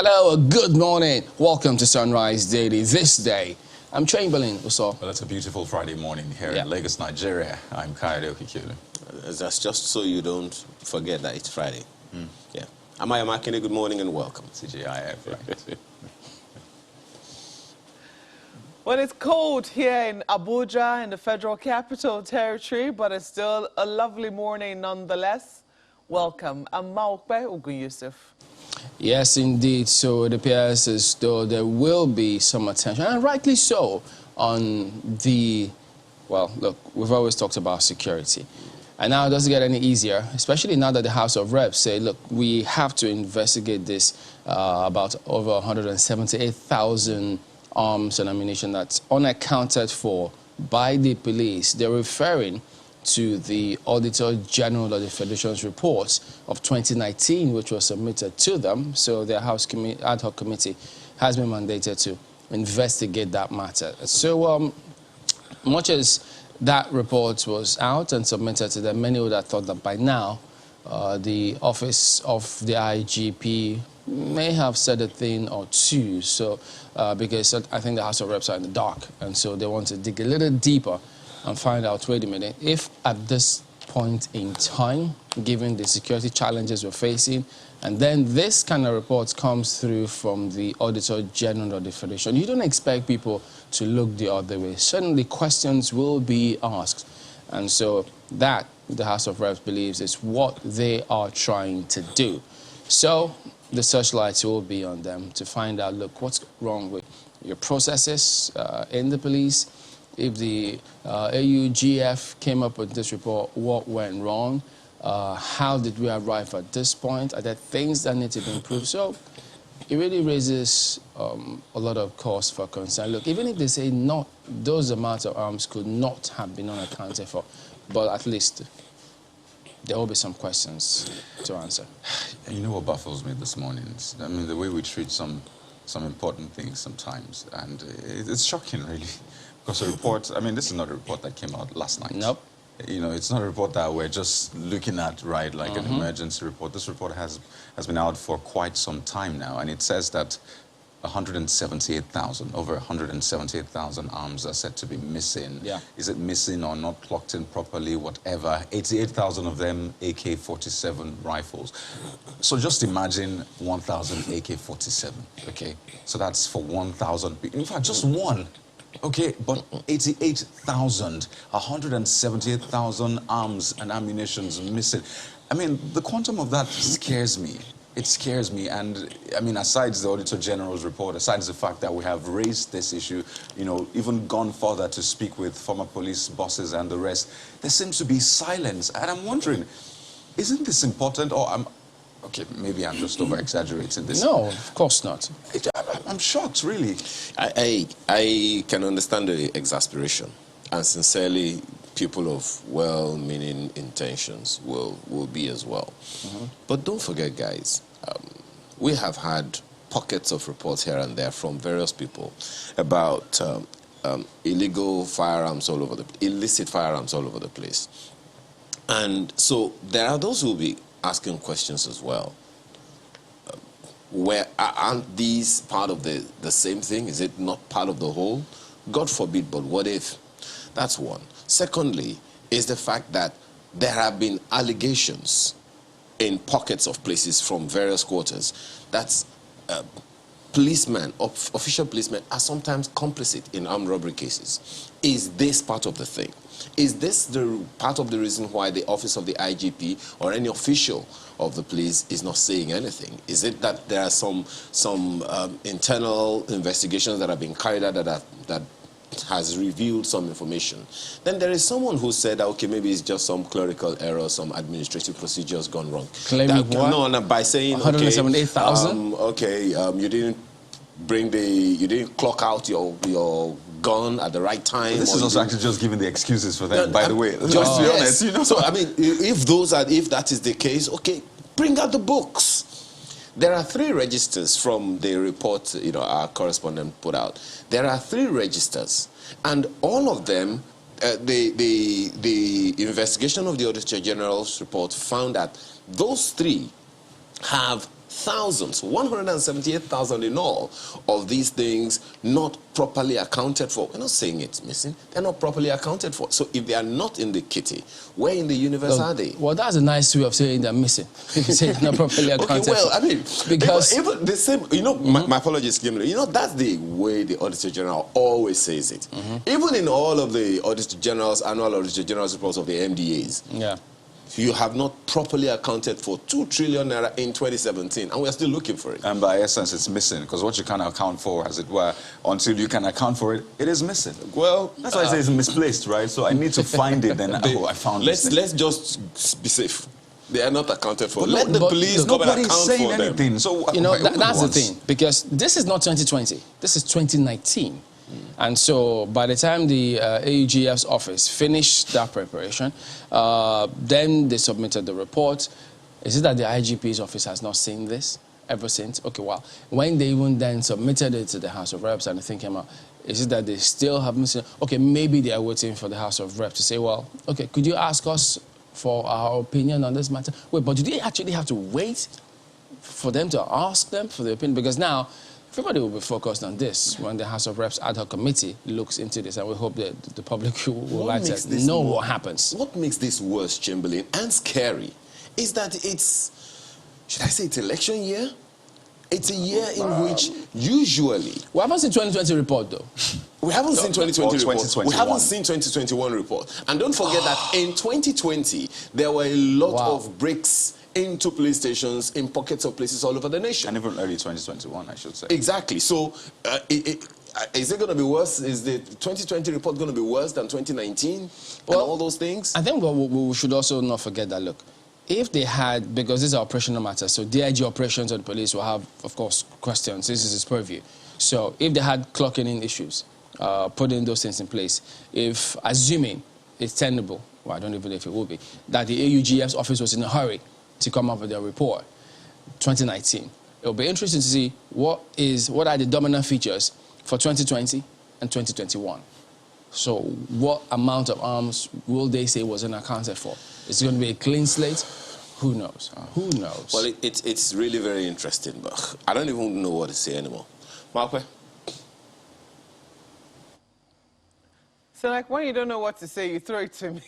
Hello, good morning. Welcome to Sunrise Daily. This day, I'm Chamberlain. What's up? Well, it's a beautiful Friday morning here in Lagos, Nigeria. I'm Kayode Okikulu. That's just so you don't forget that it's Friday. Yeah. Amaya Makine, good morning and welcome. CGIF, right? Well, it's cold here in Abuja, in the Federal Capital Territory, but it's still a lovely morning nonetheless. Welcome. I'm Maokbe Ogun Yusuf. Yes, indeed. So it appears as though there will be some attention, and rightly so, on the, well, look, we've always talked about security. And now it doesn't get any easier, especially now that the House of Reps say, look, we have to investigate this about over 178,000 arms and ammunition that's unaccounted for by the police. They're referring to the Auditor General of the Federation's report of 2019, which was submitted to them. So their House ad hoc committee has been mandated to investigate that matter. So much as that report was out and submitted to them, many would have thought that by now the office of the IGP may have said a thing or two. So because I think the House of Reps are in the dark, and so they want to dig a little deeper and find out, wait a minute, if at this point in time, given the security challenges we're facing, and then this kind of report comes through from the Auditor General of the Federation, you don't expect people to look the other way. Certainly questions will be asked. And so that, the House of Reps believes, is what they are trying to do. So the searchlights will be on them to find out, look, what's wrong with your processes in the police. If the AUGF came up with this report, what went wrong? How did we arrive at this point? Are there things that need to be improved? So it really raises a lot of cause for concern. Look, even if they say not, those amounts of arms could not have been unaccounted for, but at least there will be some questions to answer. And you know what baffles me this morning? I mean, the way we treat some important things sometimes, and it's shocking, really. Because a report, I mean, this is not a report that came out last night. Nope. You know, it's not a report that we're just looking at, right, like an emergency report. This report has been out for quite some time now, and it says that 178,000, over 178,000 arms are said to be missing. Yeah. Is it missing or not clocked in properly, whatever? 88,000 of them AK-47 rifles. So just imagine 1,000 AK-47, okay? So that's for 1,000, in fact, just one. Okay, but 88,000, 178,000 arms and ammunitions missing. I mean, the quantum of that scares me. It scares me. And, I mean, aside the Auditor General's report, aside the fact that we have raised this issue, you know, even gone further to speak with former police bosses and the rest, there seems to be silence. And I'm wondering, isn't this important? Or okay, maybe I'm just over-exaggerating this. No, of course not. I'm shocked, really. I can understand the exasperation, and sincerely, people of well-meaning intentions will be as well. But don't forget, guys, we have had pockets of reports here and there from various people about illegal firearms all over illicit firearms all over the place. And so there are those who will be asking questions as well. Where aren't these part of the same thing? Is it not part of the whole? God forbid, but what if? That's one. Secondly, is the fact that there have been allegations in pockets of places from various quarters that policemen, official policemen, are sometimes complicit in armed robbery cases. Is this part of the thing? Is this the part of the reason why the office of the IGP or any official of the police is not saying anything? Is it that there are some internal investigations that have been carried out that has revealed some information? Then there is someone who said, okay, maybe it's just some clerical error, some administrative procedures gone wrong. Claiming what? No, by saying 178,000? You didn't clock out your gun at the right time. This is also actually just giving the excuses for them, by the way. Let's be honest, you know. So, I mean, if that is the case, okay, bring out the books. There are 3 registers from the report, you know, our correspondent put out. There are 3 registers, and all of them, the investigation of the Auditor General's report found that those 3 have thousands, 178,000 in all of these things not properly accounted for. We're not saying it's missing. They're not properly accounted for. So if they are not in the kitty, where in the universe are they? Well, that's a nice way of saying they're missing. You say it's not properly accounted Okay, well, for. I mean, because even the same, you know, my apologies, Kim, you know, that's the way the Auditor General always says it. Even in all of the Auditor General's annual Auditor General's reports of the MDAs, yeah. you have not properly accounted for 2 trillion naira in 2017, and we're still looking for it. And by essence, it's missing, because what you can't account for, as it were, until you can account for it, it is missing. Well, That's why I say it's misplaced, right? So I need to find it, and I found let's this. let's just be safe. They are not accounted for. But Let no, the but police come and nobody's account saying for them. anything. So You know, who that's the wants? thing, because this is not 2020. This is 2019. And so by the time the AUGF's office finished that preparation, then they submitted the report. Is it that the IGP's office has not seen this ever since? Okay, well, when they even then submitted it to the House of Reps and the thing came out, is it that they still haven't seen it? Okay, maybe they are waiting for the House of Reps to say, well, okay, could you ask us for our opinion on this matter? Wait, but do they actually have to wait for them to ask them for the opinion? Because now everybody will be focused on this when the House of Reps ad hoc committee looks into this, and we hope that the public will like to know what happens. What makes this worse, Chamberlain, and scary, is that it's, should I say it's election year? It's a year in which usually... We haven't seen 2020 report, though. We haven't seen 2020 report. 2021. We haven't seen 2021 report. And don't forget that in 2020, there were a lot of breaks into police stations in pockets of places all over the nation. And even early 2021, I should say. Exactly. So, is it going to be worse? Is the 2020 report going to be worse than 2019 and all those things? I think we should also not forget that, look, if they had, because this is operational matter, so DIG operations and police will have, of course, questions. This is his purview. So if they had clocking in issues, putting those things in place, if, assuming it's tenable, well, I don't even know if it will be, that the AUGF's office was in a hurry to come up with their report, 2019, it will be interesting to see what are the dominant features for 2020 and 2021. So what amount of arms will they say wasn't accounted for? Is it going to be a clean slate? Who knows? Who knows? Well, it's really very interesting, but I don't even know what to say anymore. Markwe? So, like, when you don't know what to say, you throw it to me.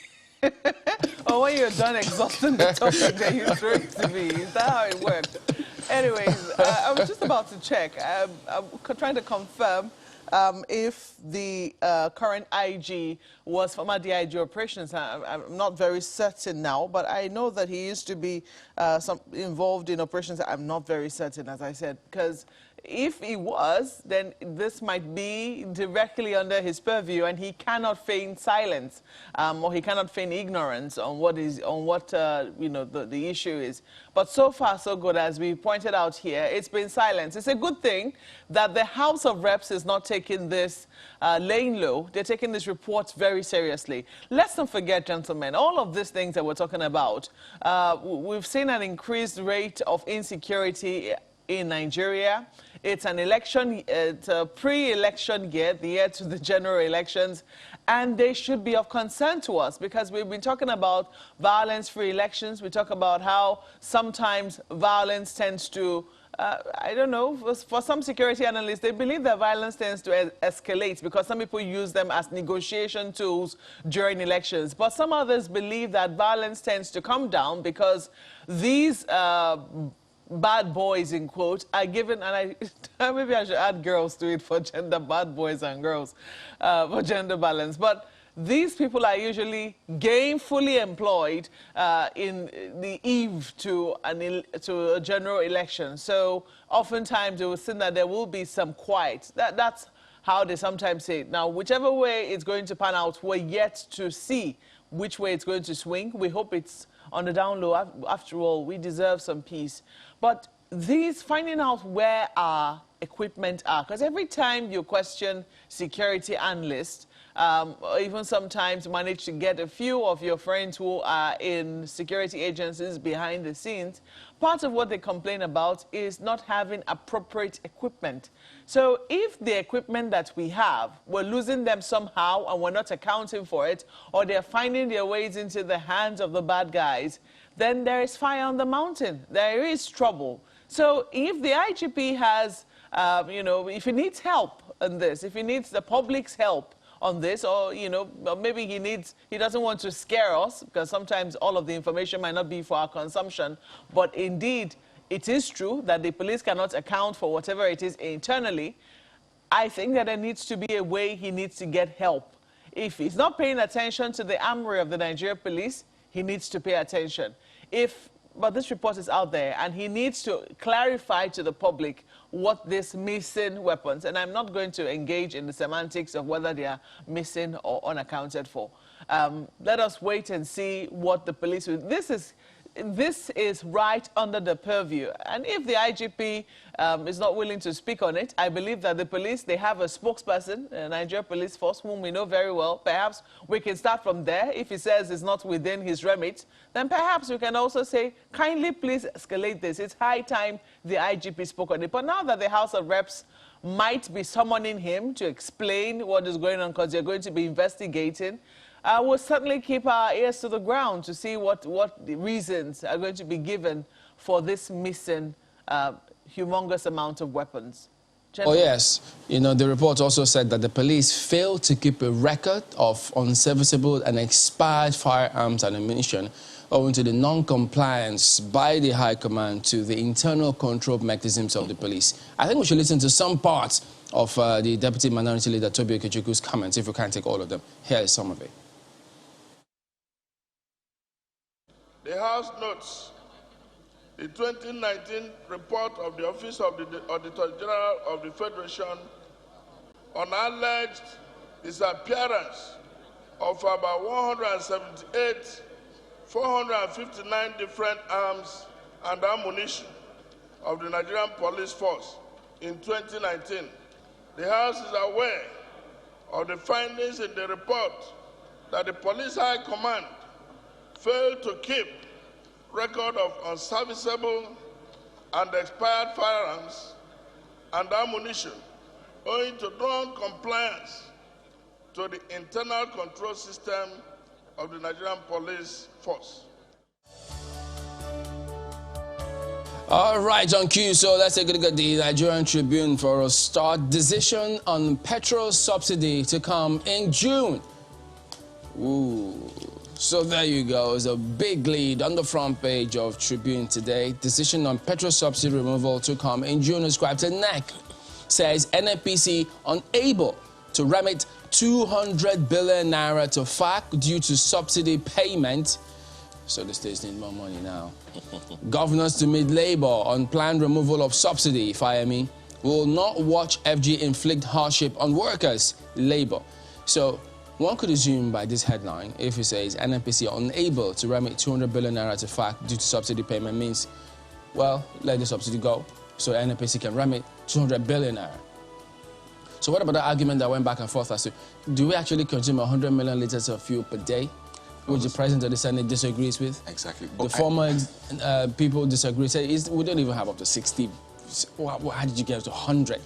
Or when you're done exhausting the topic, then you throw it to me. Is that how it works? Anyways, I was just about to check. I'm trying to confirm if the current IG was former DIG operations. I'm not very certain now, but I know that he used to be involved in operations. I'm not very certain, as I said, because if he was, then this might be directly under his purview, and he cannot feign silence, or he cannot feign ignorance on what you know, the issue is. But so far, so good. As we pointed out here, it's been silence. It's a good thing that the House of Reps is not taking this laying low. They're taking this report very seriously. Let's not forget, gentlemen, all of these things that we're talking about, we've seen an increased rate of insecurity in Nigeria. It's an election, it's a pre-election year, the year to the general elections, and they should be of concern to us because we've been talking about violence-free elections. We talk about how sometimes violence tends to, I don't know, for some security analysts, they believe that violence tends to escalate because some people use them as negotiation tools during elections. But some others believe that violence tends to come down because these bad boys, in quote, are given, and maybe I should add girls to it for gender, bad boys and girls, for gender balance. But these people are usually gainfully employed in the eve to a general election. So oftentimes they will see that there will be some quiet. That's how they sometimes say it. Now, whichever way it's going to pan out, we're yet to see which way it's going to swing. We hope it's on the down low. After all, we deserve some peace. But finding out where our equipment are, because every time you question security analysts, or even sometimes manage to get a few of your friends who are in security agencies behind the scenes, part of what they complain about is not having appropriate equipment. So if the equipment that we have, we're losing them somehow and we're not accounting for it, or they're finding their ways into the hands of the bad guys, then there is fire on the mountain. There is trouble. So if the IGP has, you know, if he needs help on this, if he needs the public's help on this, or, you know, maybe he doesn't want to scare us, because sometimes all of the information might not be for our consumption, but indeed, it is true that the police cannot account for whatever it is internally. I think that there needs to be a way he needs to get help. If he's not paying attention to the armory of the Nigerian police, he needs to pay attention. But this report is out there, and he needs to clarify to the public what these missing weapons, and I'm not going to engage in the semantics of whether they are missing or unaccounted for. Let us wait and see what the police will. This is right under the purview. And if the IGP is not willing to speak on it, I believe that the police, they have a spokesperson, a Nigerian police force, whom we know very well. Perhaps we can start from there. If he says it's not within his remit, then perhaps we can also say, kindly please escalate this. It's high time the IGP spoke on it. But now that the House of Reps might be summoning him to explain what is going on, because they're going to be investigating, we'll certainly keep our ears to the ground to see what the reasons are going to be given for this missing humongous amount of weapons. Gentlemen. Oh, yes. You know, the report also said that the police failed to keep a record of unserviceable and expired firearms and ammunition owing to the non-compliance by the High Command to the internal control mechanisms of the police. I think we should listen to some parts of the Deputy Minority Leader, Toby Okechukwu's comments, if we can't take all of them. Here is some of it. The House notes the 2019 report of the Office of the Auditor General of the Federation on alleged disappearance of about 459 different arms and ammunition of the Nigerian Police Force in 2019. The House is aware of the findings in the report that the Police High Command failed to keep record of unserviceable and expired firearms and ammunition owing to non-compliance to the internal control system of the Nigerian Police Force. All right, on cue, so let's take a look at the Nigerian Tribune for a start. Decision on petrol subsidy to come in June. Ooh. So there you go. It's a big lead on the front page of Tribune today. Decision on petrol subsidy removal to come in June. Ascribed to NEC. Says NNPC unable to remit 200 billion naira to FAC due to subsidy payment. So the states need more money now. Governors to meet Labour on planned removal of subsidy, FIME, will not watch FG inflict hardship on workers, Labour. So one could assume by this headline, if it says NNPC unable to remit 200 billion naira to FAC due to subsidy payment, means, well, let the subsidy go so NNPC can remit 200 billion naira. So what about the argument that went back and forth as to, do we actually consume 100 million litres of fuel per day, which the President of the Senate disagrees with? Exactly. The former people disagree, say we don't even have up to 60. How did you get to 100?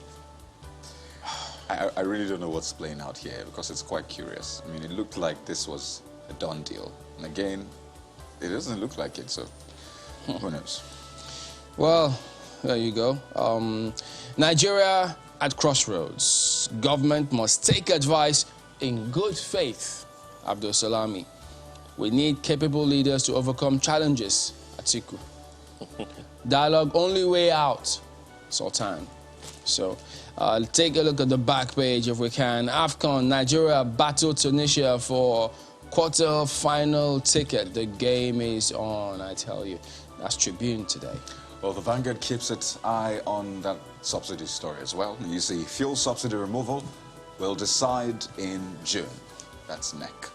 I really don't know what's playing out here because it's quite curious. I mean, it looked like this was a done deal. And again, it doesn't look like it, so who knows? Well, there you go. Nigeria at crossroads. Government must take advice in good faith. Abdul Salami. We need capable leaders to overcome challenges. Atiku. Dialogue only way out. Sultan. So, take a look at the back page if we can. AFCON, Nigeria battle Tunisia for quarter-final ticket. The game is on, I tell you. That's Tribune today. Well, the Vanguard keeps its eye on that subsidy story as well. You see, fuel subsidy removal will decide in June. That's NEC.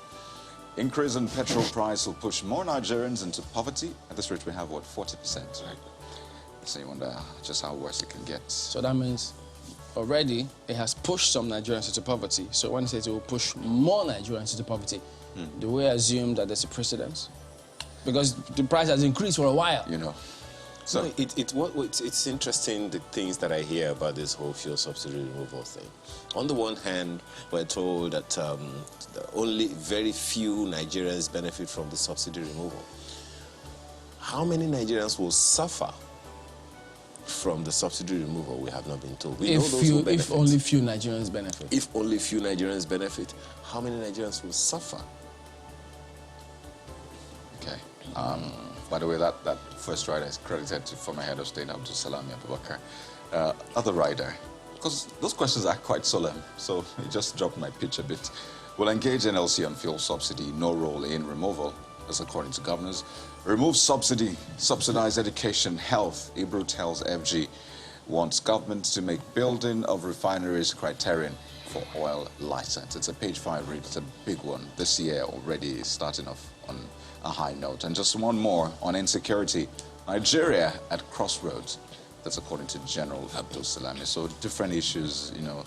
Increase in petrol price will push more Nigerians into poverty. At this rate, we have, what, 40%, right? So you wonder just how worse it can get. So that means already it has pushed some Nigerians into poverty. So when it says it will push more Nigerians into poverty, do we assume that there's a precedence? Because the price has increased for a while. You know. So it's interesting, the things that I hear about this whole fuel subsidy removal thing. On the one hand, we're told that only very few Nigerians benefit from the subsidy removal. How many Nigerians will suffer from the subsidy removal, we have not been told. We know If, those who benefit. if only few Nigerians benefit. If only few Nigerians benefit, how many Nigerians will suffer? Okay. By the way, that first rider is credited to former head of state, Abdul Salami Abubakar. Other rider, because those questions are quite solemn, so it just dropped my pitch a bit. Will engage NLC on fuel subsidy, no role in removal, as according to governors. Remove subsidy, subsidize education, health. Ibru tells FG, wants government to make building of refineries criterion for oil license. It's a page 5 read, it's a big one. This year already starting off on a high note. And just one more on insecurity. Nigeria at crossroads. That's according to General Abdul Salami. So different issues, you know,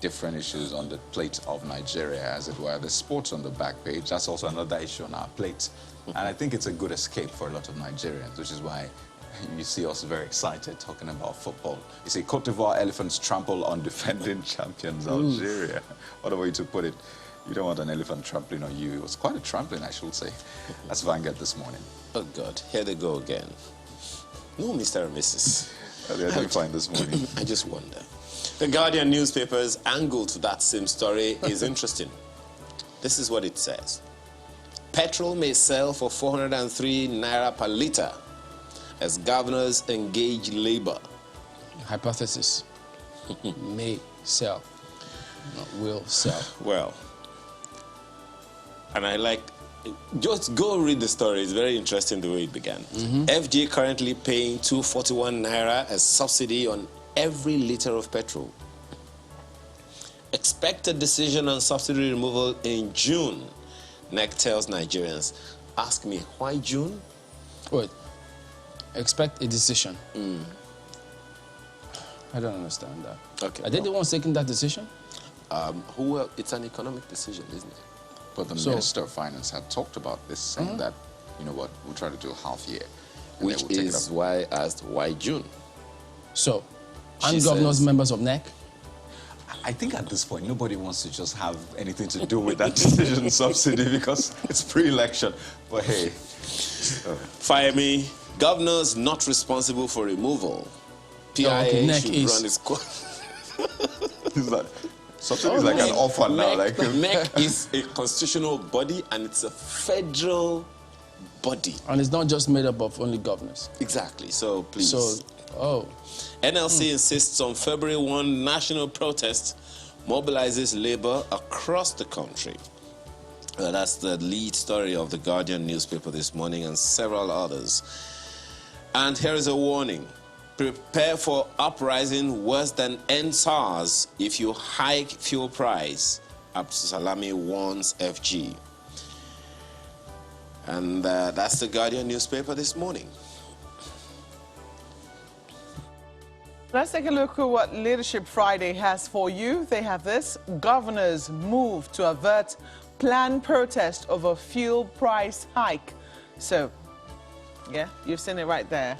different issues on the plate of Nigeria, as it were. The sports on the back page, that's also another issue on our plate. And I think it's a good escape for a lot of Nigerians, which is why you see us very excited talking about football. You see, Cote d'Ivoire elephants trample on defending champions Algeria. What a way to put it. You don't want an elephant trampling on you. It was quite a trampling, I should say. That's Vanguard this morning. Oh, God. Here they go again. No, Mr. and Mrs. They're doing fine this morning. I just wonder. The Guardian newspaper's angle to that same story is interesting. This is what it says. Petrol may sell for 403 naira per litre as governors engage labor. Hypothesis. May sell, not will sell. Well, and I like, just go read the story. It's very interesting the way it began. FG currently paying 241 naira as subsidy on every litre of petrol. Expected decision on subsidy removal in June. NEC tells Nigerians. Ask me, why June? Wait, expect a decision. I don't understand that. Okay. Are they the ones taking that decision? It's an economic decision, isn't it? But the Minister of Finance had talked about this, saying that, you know what, we'll try to do half year. And Which then we'll take it is up. why I asked, why June? So, She and governors says- members of NEC? I think at this point, nobody wants to just have anything to do with that decision subsidy because it's pre-election. But hey. Fire me. Governors not responsible for removal. PIA okay, NEC should is- run its Subsidy is like an offer now. Like, NEC is a constitutional body and it's a federal body. And it's not just made up of only governors. Exactly. So please. So, NLC insists on February 1 national protest, mobilizes labor across the country. That's the lead story of the Guardian newspaper this morning and several others. And here is a warning. Prepare for uprising worse than NSARS if you hike fuel price. Abdul Salami warns FG. And that's the Guardian newspaper this morning. Let's take a look at what Leadership Friday has for you. They have this. Governors move to avert planned protest over fuel price hike. So, yeah, you've seen it right there.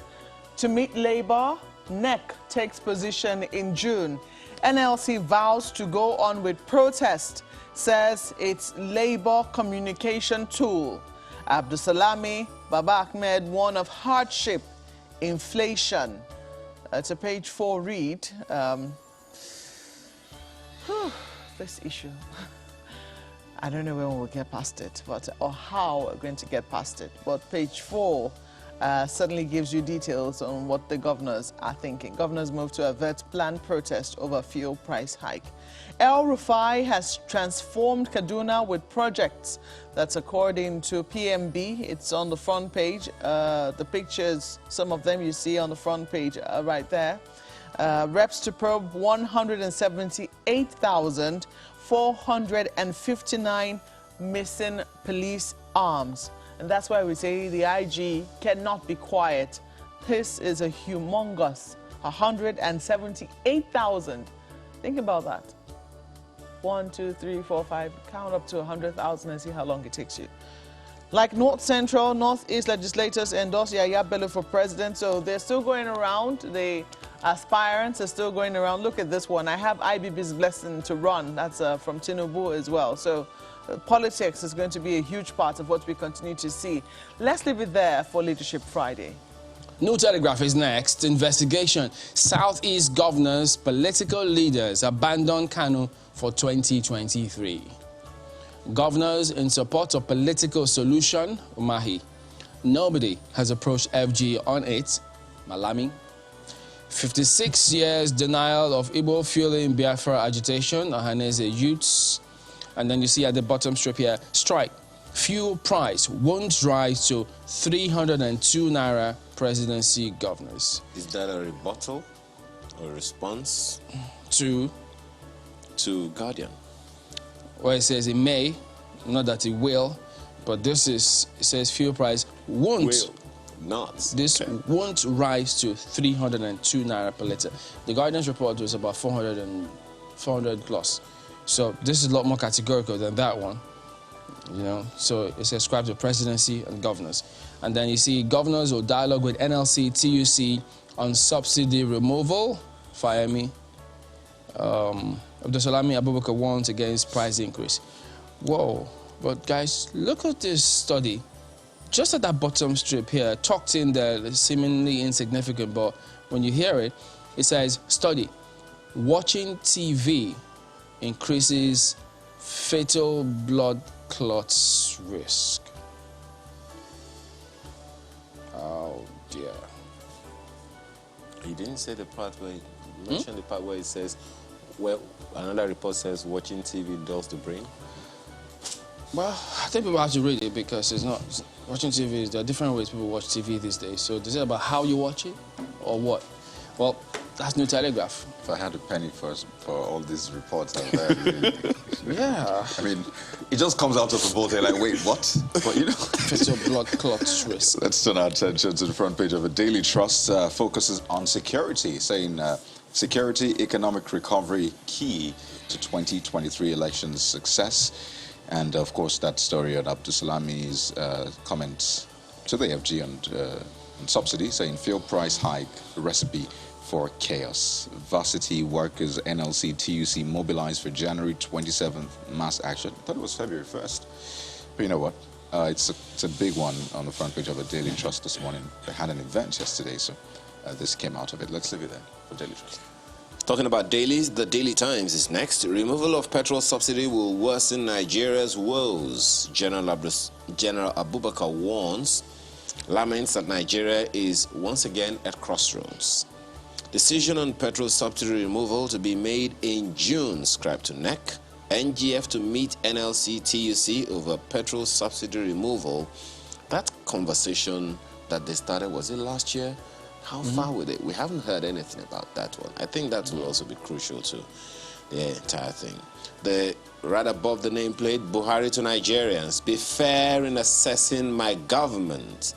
To meet labor, NEC takes position in June. NLC vows to go on with protest, says it's labor communication tool. Abdul Salami, Baba Ahmed warn of hardship, inflation. It's a page 4 read. This issue. I don't know when we'll get past it, or how we're going to get past it. But page 4 certainly gives you details on what the governors are thinking. Governors move to avert planned protest over fuel price hike. El Rufai has transformed Kaduna with projects. That's according to PMB. It's on the front page. The pictures, some of them you see on the front page right there. Reps to probe 178,459 missing police arms. And that's why we say the IG cannot be quiet. This is a humongous 178,000. Think about that. 1, 2, 3, 4, 5, count up to 100,000 and see how long it takes you. Like North Central, Northeast legislators endorse Yaya Bello for president, so they're still going around. The aspirants are still going around. Look at this one. I have IBB's blessing to run. That's from Tinubu as well. So politics is going to be a huge part of what we continue to see. Let's leave it there for Leadership Friday. New Telegraph is next. Investigation. Southeast governors, political leaders abandon Kanu for 2023. Governors in support of political solution, Umahi. Nobody has approached FG on it, Malami. 56 years denial of Igbo fueling Biafra agitation, Ohanese youths. And then you see at the bottom strip here, strike. Fuel price won't rise to 302 naira, presidency governors. Is that a rebuttal or response To Guardian? where it says it may, not that it will, but this is, it says fuel price won't. Will not. This won't rise to 302 naira per litre. The Guardian's report was about 400 plus. So this is a lot more categorical than that one. You know, so it's ascribed to presidency and governors. And then you see governors will dialogue with NLC, TUC on subsidy removal. Fayemi. Abdusalami Abubakar warns against price increase. Whoa. But guys, look at this study. Just at that bottom strip here, tucked in there, seemingly insignificant, but when you hear it, it says, study, watching TV increases fatal blood clots risk. Oh dear. You didn't say the part where you mentioned the part where it says, well, another report says watching TV dulls the brain. Well, I think people have to read it because it's not watching TV. There are different ways people watch TV these days. So is it about how you watch it or what? Well, that's New Telegraph. If I had a penny for all these reports out there, Yeah. I mean, it just comes out of the vault. They're like, wait, what? But you know. Fatal blood clots risk. Let's turn our attention to the front page of a Daily Trust. Focuses on security, saying security, economic recovery key to 2023 elections success. And of course, that story on Abdusalami's comments to the FG on subsidy, saying fuel price hike recipe for chaos. Varsity workers, NLC, TUC mobilized for January 27th mass action. I thought it was February 1st. But you know what? It's a big one on the front page of a Daily Trust this morning. They had an event yesterday, so this came out of it. Let's leave it there for Daily Trust. Talking about dailies, the Daily Times is next. Removal of petrol subsidy will worsen Nigeria's woes. General Abubakar warns, laments that Nigeria is once again at crossroads. Decision on petrol subsidy removal to be made in June, scribed to NEC. NGF to meet NLC TUC over petrol subsidy removal. That conversation that they started, was it last year? How far with it? We haven't heard anything about that one. I think that will also be crucial to the entire thing. Right above the nameplate, Buhari to Nigerians, be fair in assessing my government.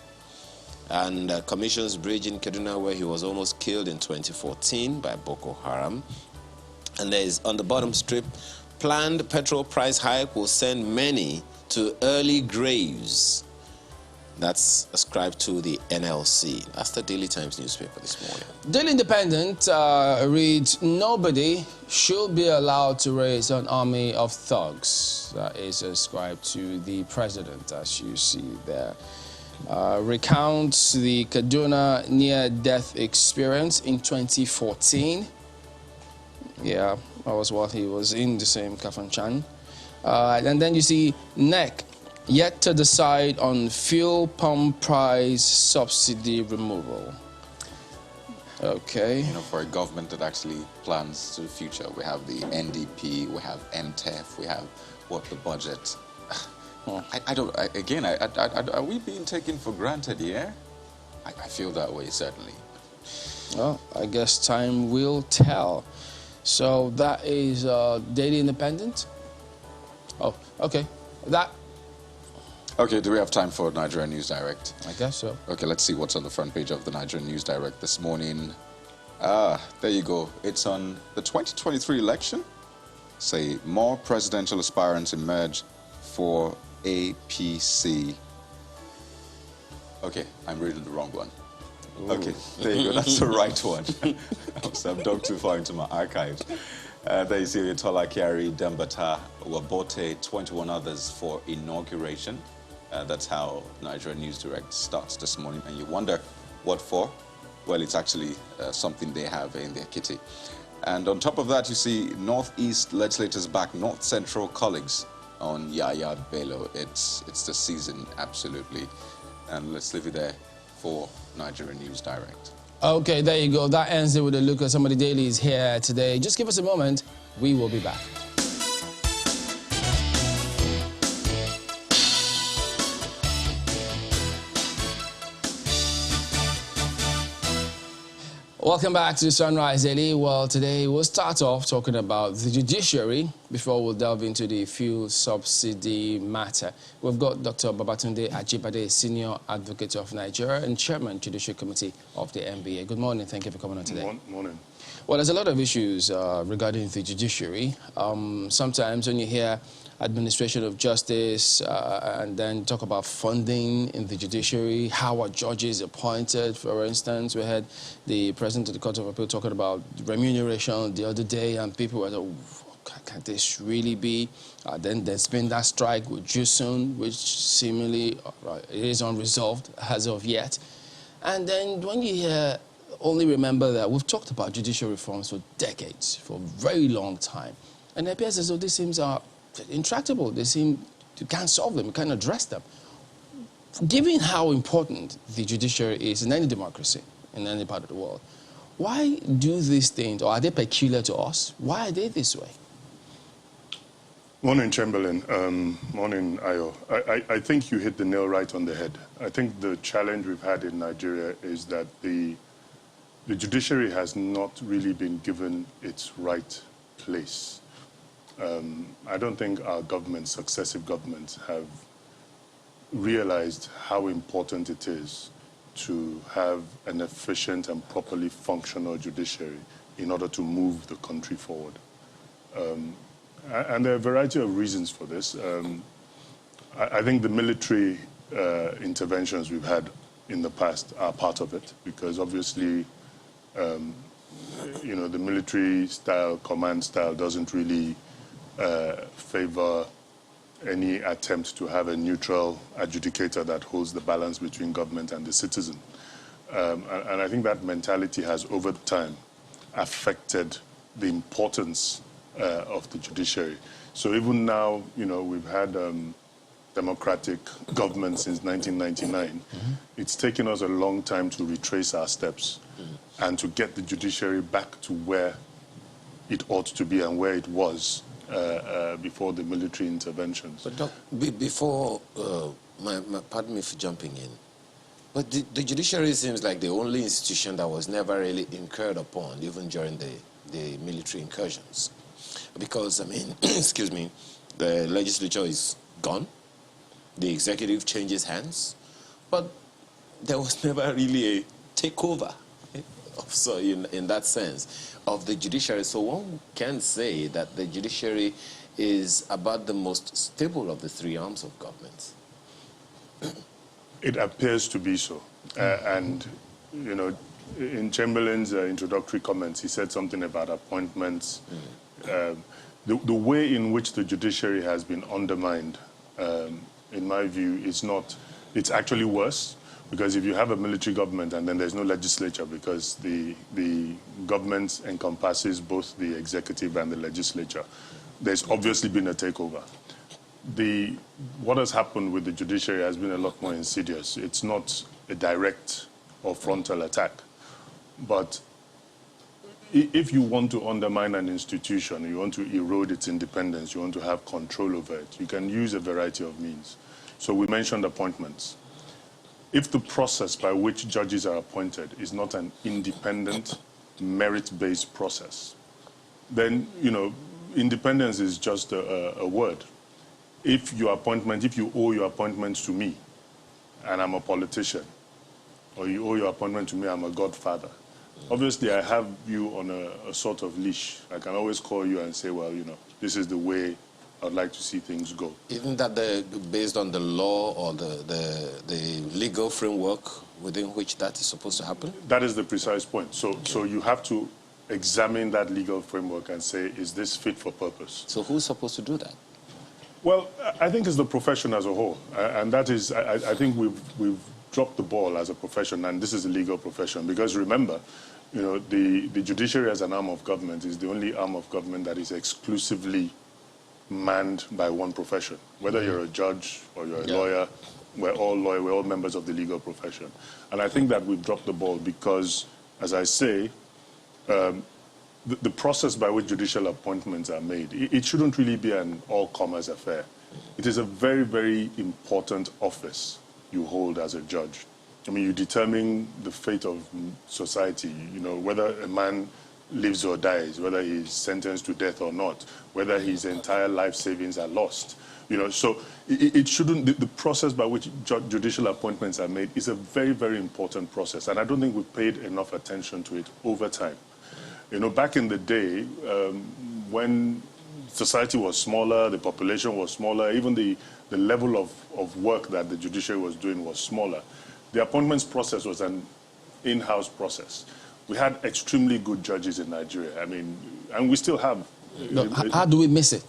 And Commission's bridge in Kaduna, where he was almost killed in 2014 by Boko Haram. And there is, on the bottom strip, planned petrol price hike will send many to early graves. That's ascribed to the NLC. That's the Daily Times newspaper this morning. Daily Independent reads, nobody should be allowed to raise an army of thugs. That is ascribed to the president, as you see there. Recounts the Kaduna near-death experience in 2014. Yeah, that was what he was in the same Kafanchan. And then you see NEC yet to decide on fuel pump price subsidy removal. Okay. You know, for a government that actually plans to the future, we have the NDP, we have NTEF, we have the budget. Are we being taken for granted here? I feel that way, certainly. Well, I guess time will tell. So that is Daily Independent. Oh, okay. Okay, do we have time for Nigerian News Direct? I guess so. Okay, let's see what's on the front page of the Nigerian News Direct this morning. There you go. It's on the 2023 election. Say, more presidential aspirants emerge for APC. Okay, I'm reading the wrong one. Ooh. Okay, there you go. That's the right one. I've dug too far into my archives. There you see Oyetola, Kyari, Dembata, Wabote, 21 others for inauguration. That's how Nigerian News Direct starts this morning. And you wonder, What for? Well, it's actually something they have in their kitty. And on top of that, you see Northeast legislators back North Central colleagues on Yaya Bello. It's the season, absolutely. And let's leave it there for Nigerian News Direct. Okay, there you go. That ends it with a look at some of the dailies here today. Just give us a moment. We will be back. Welcome back to Sunrise Daily. Well, today we'll start off talking about the judiciary before we'll delve into the fuel subsidy matter. We've got Dr. Babatunde Ajibade, Senior Advocate of Nigeria and Chairman, Judicial Committee of the NBA. Good morning. Thank you for coming on today. Morning. Well, there's a lot of issues regarding the judiciary. Sometimes when you hear administration of justice and then talk about funding in the judiciary, how are judges appointed, for instance. We had the President of the Court of Appeal talking about remuneration the other day, and people were like, can this really be? Then there's been that strike with Judicial, which seemingly is unresolved as of yet. And then when you hear, only remember that we've talked about judicial reforms for decades, for a very long time. And it appears as though these things are intractable. They seem you can't solve them, you can't address them. Given how important the judiciary is in any democracy, in any part of the world, why do these things, or are they peculiar to us? Why are they this way? Morning, Chamberlain. Morning, Ayo. I think you hit the nail right on the head. I think the challenge we've had in Nigeria is that the judiciary has not really been given its right place. I don't think our governments, successive governments, have realized how important it is to have an efficient and properly functional judiciary in order to move the country forward. And there are a variety of reasons for this. I think the military interventions we've had in the past are part of it, because obviously, you know, the military style, command style doesn't really favor any attempt to have a neutral adjudicator that holds the balance between government and the citizen. And I think that mentality has, over time, affected the importance of the judiciary. So even now, you know, we've had democratic government since 1999. It's taken us a long time to retrace our steps and to get the judiciary back to where it ought to be and where it was before the military interventions. But Doc, before, pardon me for jumping in, but the judiciary seems like the only institution that was never really incurred upon, even during the military incursions. Because, I mean, excuse me, the legislature is gone, the executive changes hands, but there was never really a takeover, so in that sense, of the judiciary. So one can say that the judiciary is about the most stable of the three arms of government. It appears to be so. And, you know, in Chamberlain's introductory comments, he said something about appointments. The way in which the judiciary has been undermined, in my view, it's actually worse. Because if you have a military government and then there's no legislature, because the government encompasses both the executive and the legislature, there's obviously been a takeover. What has happened with the judiciary has been a lot more insidious. It's not a direct or frontal attack. But if you want to undermine an institution, you want to erode its independence, you want to have control over it, you can use a variety of means. So we mentioned appointments. If the process by which judges are appointed is not an independent, merit-based process, then, you know, independence is just a word. If you owe your appointment to me, and I'm a politician, or you owe your appointment to me, I'm a godfather, obviously I have you on a sort of leash. I can always call you and say, well, you know, this is the way I'd like to see things go. Isn't that based on the law or the legal framework within which that is supposed to happen? That is the precise point. So you have to examine that legal framework and say, is this fit for purpose? So who's supposed to do that? Well, I think it's the profession as a whole. And that is, I think we've dropped the ball as a profession, and this is a legal profession, because remember, you know, the judiciary as an arm of government is the only arm of government that is exclusively manned by one profession. Whether you're a judge or you're a lawyer, we're all members of the legal profession. And I think that we've dropped the ball because, as I say, the process by which judicial appointments are made, it shouldn't really be an all-comers affair. It is a very, very important office you hold as a judge. I mean, you determine the fate of society, you know, whether a man lives or dies, whether he's sentenced to death or not, whether his entire life savings are lost. You know, so it shouldn't, the process by which judicial appointments are made is a very, very important process. And I don't think we've paid enough attention to it over time. You know, back in the day, when society was smaller, the population was smaller, even the level of work that the judiciary was doing was smaller. The appointments process was an in-house process. We had extremely good judges in Nigeria. I mean, and we still have. How do we miss it?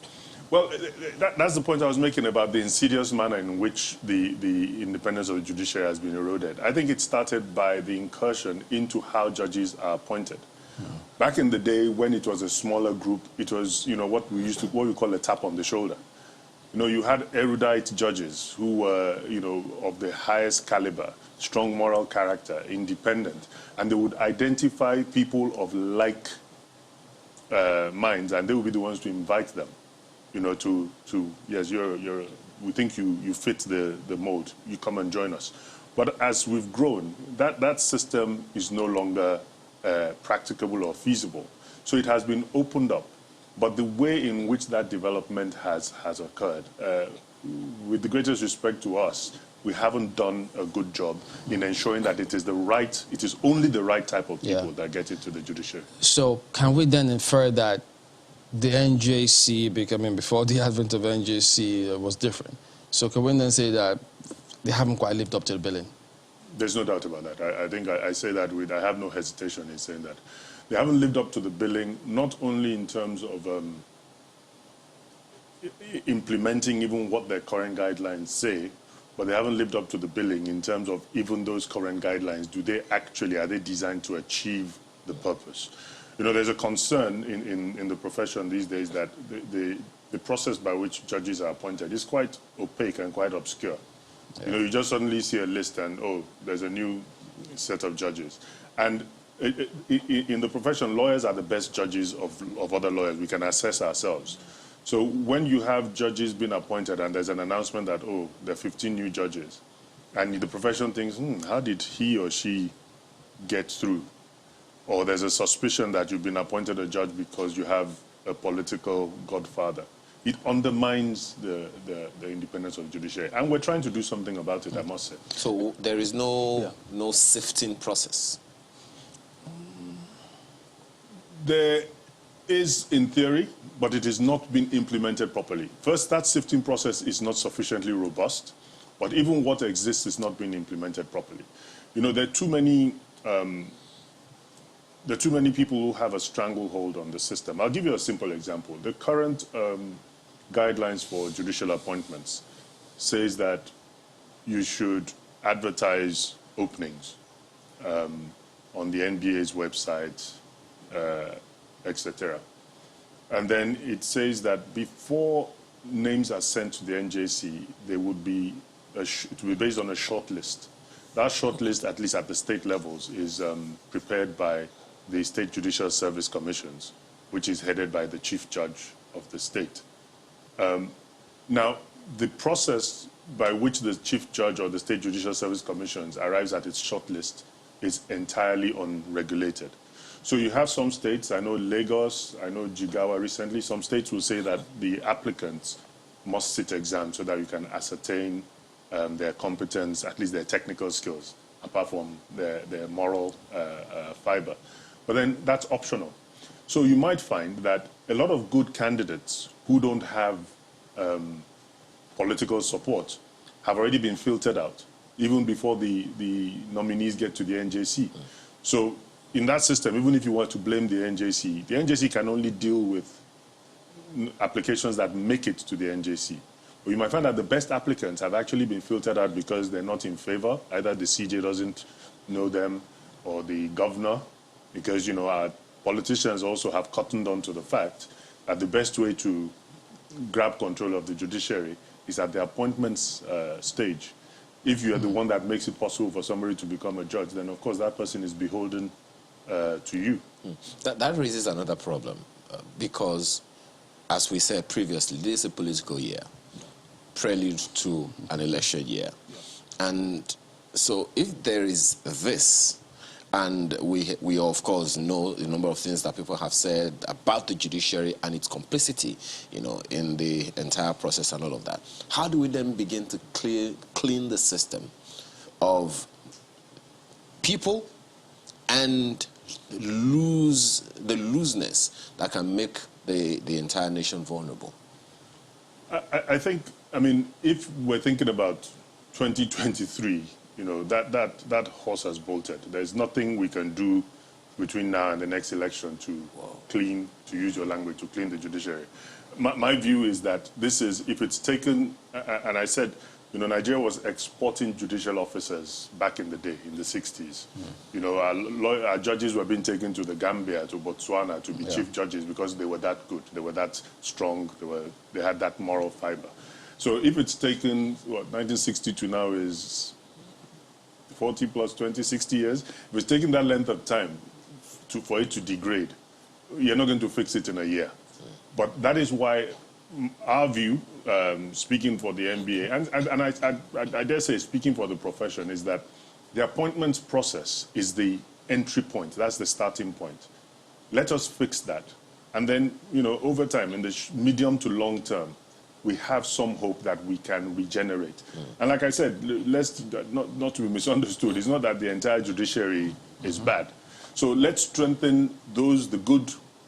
Well, that's the point I was making about the insidious manner in which the independence of the judiciary has been eroded. I think it started by the incursion into how judges are appointed. Back in the day, when it was a smaller group, it was, you know, what we call a tap on the shoulder. You know, you had erudite judges who were, you know, of the highest caliber, strong moral character, independent, and they would identify people of like minds, and they would be the ones to invite them, you know, to yes, we think you fit the mold, you come and join us. But as we've grown, that system is no longer practicable or feasible. So it has been opened up. But the way in which that development has occurred, with the greatest respect to us, we haven't done a good job in ensuring that it is only the right type of people that get into the judiciary. So can we then infer that the NJC, before the advent of NJC, was different? So can we then say that they haven't quite lived up to the billing? There's no doubt about that. I think I say that I have no hesitation in saying that. They haven't lived up to the billing, not only in terms of implementing even what their current guidelines say, but they haven't lived up to the billing in terms of even those current guidelines. Are they designed to achieve the purpose? You know, there's a concern in the profession these days that the process by which judges are appointed is quite opaque and quite obscure. Yeah. You know, you just suddenly see a list and, oh, there's a new set of judges. And in the profession, lawyers are the best judges of other lawyers. We can assess ourselves. So when you have judges being appointed and there's an announcement that, oh, there are 15 new judges, and the profession thinks, how did he or she get through? Or there's a suspicion that you've been appointed a judge because you have a political godfather. It undermines the independence of the judiciary. And we're trying to do something about it, I must say. So there is no sifting process? There is in theory, but it has not been implemented properly. First, that sifting process is not sufficiently robust, but even what exists is not being implemented properly. You know, there are too many people who have a stranglehold on the system. I'll give you a simple example. The current guidelines for judicial appointments says that you should advertise openings on the NBA's website, etc. And then it says that before names are sent to the NJC, it would be based on a short list. That short list, at least at the state levels, is prepared by the State Judicial Service Commissions, which is headed by the Chief Judge of the state. Now, the process by which the Chief Judge or the State Judicial Service Commissions arrives at its short list is entirely unregulated. So you have some states, I know Lagos, I know Jigawa recently, some states will say that the applicants must sit exams so that you can ascertain their competence, at least their technical skills, apart from their moral fiber. But then that's optional. So you might find that a lot of good candidates who don't have political support have already been filtered out, even before the nominees get to the NJC. So in that system, even if you want to blame the NJC can only deal with applications that make it to the NJC. Or you might find that the best applicants have actually been filtered out because they're not in favor. Either the CJ doesn't know them or the governor, because, you know, our politicians also have cottoned on to the fact that the best way to grab control of the judiciary is at the appointments stage. If you are the one that makes it possible for somebody to become a judge, then of course that person is beholden to you. That raises another problem because, as we said previously, this is a political year, prelude to an election year. And so if there is this, and we of course know a number of things that people have said about the judiciary and its complicity, you know, in the entire process and all of that, how do we then begin to clean the system of people and lose the looseness that can make the entire nation vulnerable? I think, I mean, if we're thinking about 2023, you know, that horse has bolted. There's nothing we can do between now and the next election to clean, to use your language, to clean the judiciary. My view is that this is, if it's taken, and I said, you know, Nigeria was exporting judicial officers back in the day, in the 60s. You know, our judges were being taken to the Gambia, to Botswana, to be chief judges because they were that good, they were that strong, they had that moral fiber. So if it's taken, what, 1960 to now is 40 plus 20, 60 years, if it's taking that length of time for it to degrade, you're not going to fix it in a year. But that is why our view, speaking for the NBA, and I dare say speaking for the profession, is that the appointments process is the entry point. That's the starting point. Let us fix that. And then, you know, over time, in the medium to long term, we have some hope that we can regenerate. And like I said, let's not to be misunderstood, it's not that the entire judiciary is bad. So let's strengthen the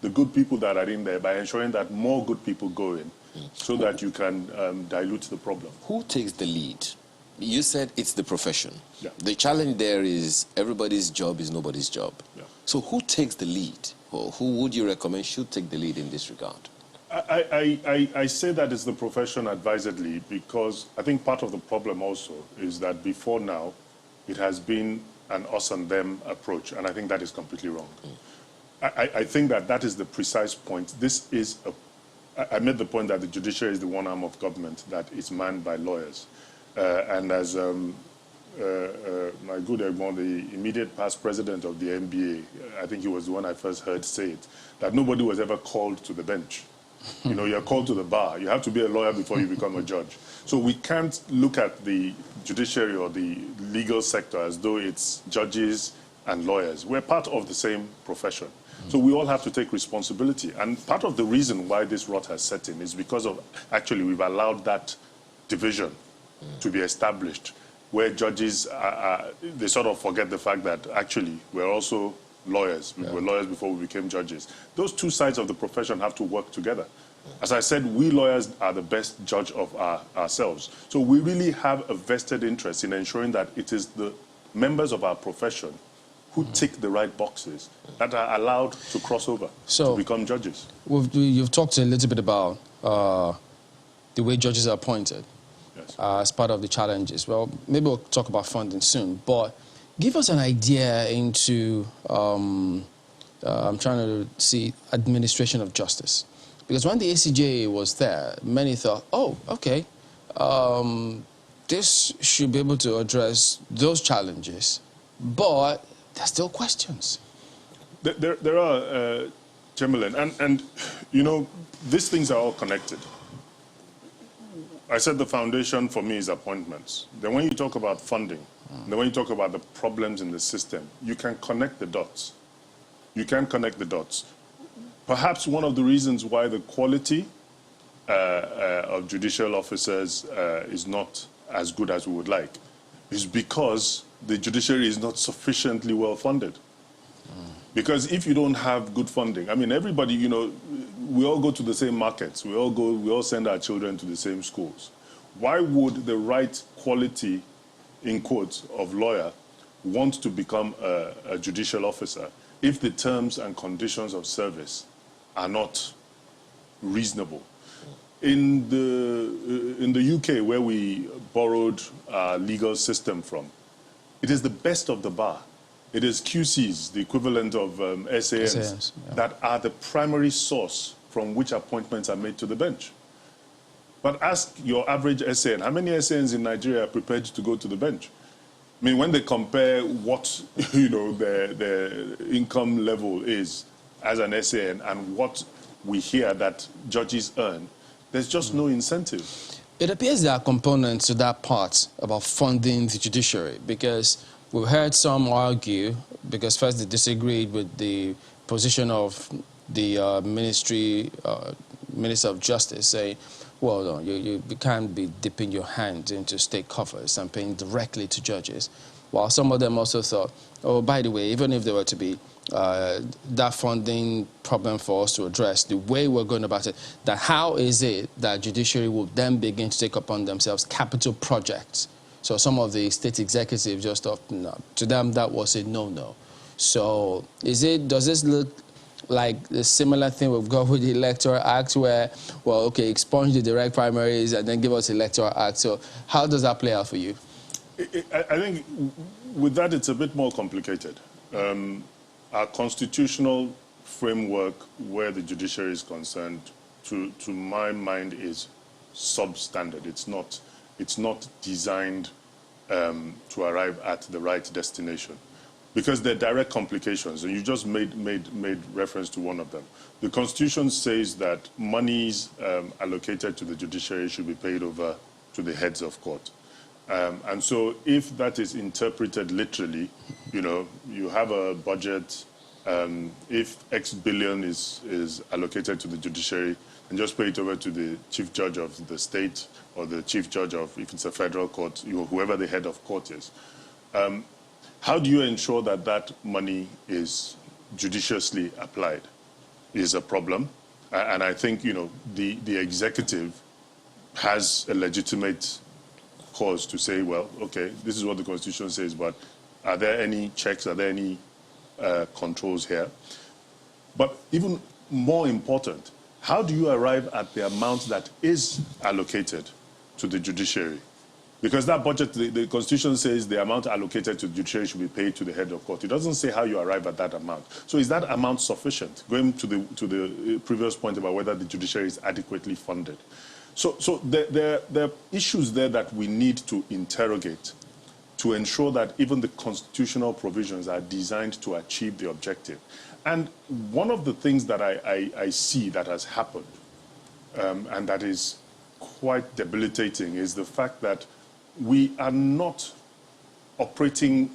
good people that are in there by ensuring that more good people go in so that you can dilute the problem. Who takes the lead? You said it's the profession. Yeah. The challenge there is everybody's job is nobody's job. Yeah. So who takes the lead? Or who would you recommend should take the lead in this regard? I say that it's the profession advisedly because I think part of the problem also is that before now, it has been an us and them approach, and I think that is completely wrong. I think that is the precise point. This is I made the point that the judiciary is the one arm of government that is manned by lawyers. And as my good Egbon, the immediate past president of the NBA, I think he was the one I first heard say it, that nobody was ever called to the bench. You know, you're called to the bar. You have to be a lawyer before you become a judge. So we can't look at the judiciary or the legal sector as though it's judges and lawyers. We're part of the same profession. So we all have to take responsibility. And part of the reason why this rot has set in is because of, actually, we've allowed that division to be established, where judges, they sort of forget the fact that, actually, we're also lawyers. We were lawyers before we became judges. Those two sides of the profession have to work together. As I said, we lawyers are the best judge of ourselves. So we really have a vested interest in ensuring that it is the members of our profession who tick the right boxes that are allowed to cross over to become judges. You've talked a little bit about the way judges are appointed as part of the challenges. Well, maybe we'll talk about funding soon, but give us an idea into, I'm trying to see, administration of justice. Because when the ACJ was there, many thought, oh, okay, this should be able to address those challenges, but there's still questions. There are, Chamberlain, and you know, these things are all connected. I said the foundation for me is appointments. Then when you talk about funding, then when you talk about the problems in the system, you can connect the dots. You can connect the dots. Perhaps one of the reasons why the quality of judicial officers is not as good as we would like is because the judiciary is not sufficiently well funded. Because if you don't have good funding, I mean, everybody, you know, we all go to the same markets. We all send our children to the same schools. Why would the right quality, in quotes, of lawyer want to become a judicial officer if the terms and conditions of service are not reasonable? in the UK, where we borrowed our legal system from, it is the best of the bar. It is QCs, the equivalent of SANs, that are the primary source from which appointments are made to the bench. But ask your average SAN, how many SANs in Nigeria are prepared to go to the bench? I mean, when they compare what, their income level is as an SAN and what we hear that judges earn, there's just no incentive. It appears there are components to that part about funding the judiciary, because we've heard some argue, because first they disagreed with the position of the Minister of Justice, saying, well, no, you can't be dipping your hand into state coffers and paying directly to judges. While some of them also thought, oh, by the way, even if there were to be that funding problem for us to address, the way we're going about it, that how is it that judiciary will then begin to take upon themselves capital projects? So some of the state executives just thought, no, to them that was a no-no. So does this look like a similar thing we've got with the Electoral Act, where, well, okay, expunge the direct primaries and then give us the Electoral Act? So how does that play out for you? I think with that it's a bit more complicated. Our constitutional framework, where the judiciary is concerned, to my mind, is substandard. It's not designed to arrive at the right destination, because there are direct complications, and you just made reference to one of them. The Constitution says that monies allocated to the judiciary should be paid over to the heads of court. And so if that is interpreted literally, you have a budget, if X billion is allocated to the judiciary, and just pay it over to the chief judge of the state, or the chief judge of, if it's a federal court, whoever the head of court is. How do you ensure that that money is judiciously applied is a problem. And I think, the executive has a legitimate cause to say, well, okay, this is what the Constitution says, but are there any checks, are there any controls here? But even more important, how do you arrive at the amount that is allocated to the judiciary? Because that budget, the Constitution says the amount allocated to the judiciary should be paid to the head of court. It doesn't say how you arrive at that amount. So is that amount sufficient? Going to the previous point about whether the judiciary is adequately funded. So there are issues there that we need to interrogate to ensure that even the constitutional provisions are designed to achieve the objective. And one of the things that I see that has happened, and that is quite debilitating, is the fact that we are not operating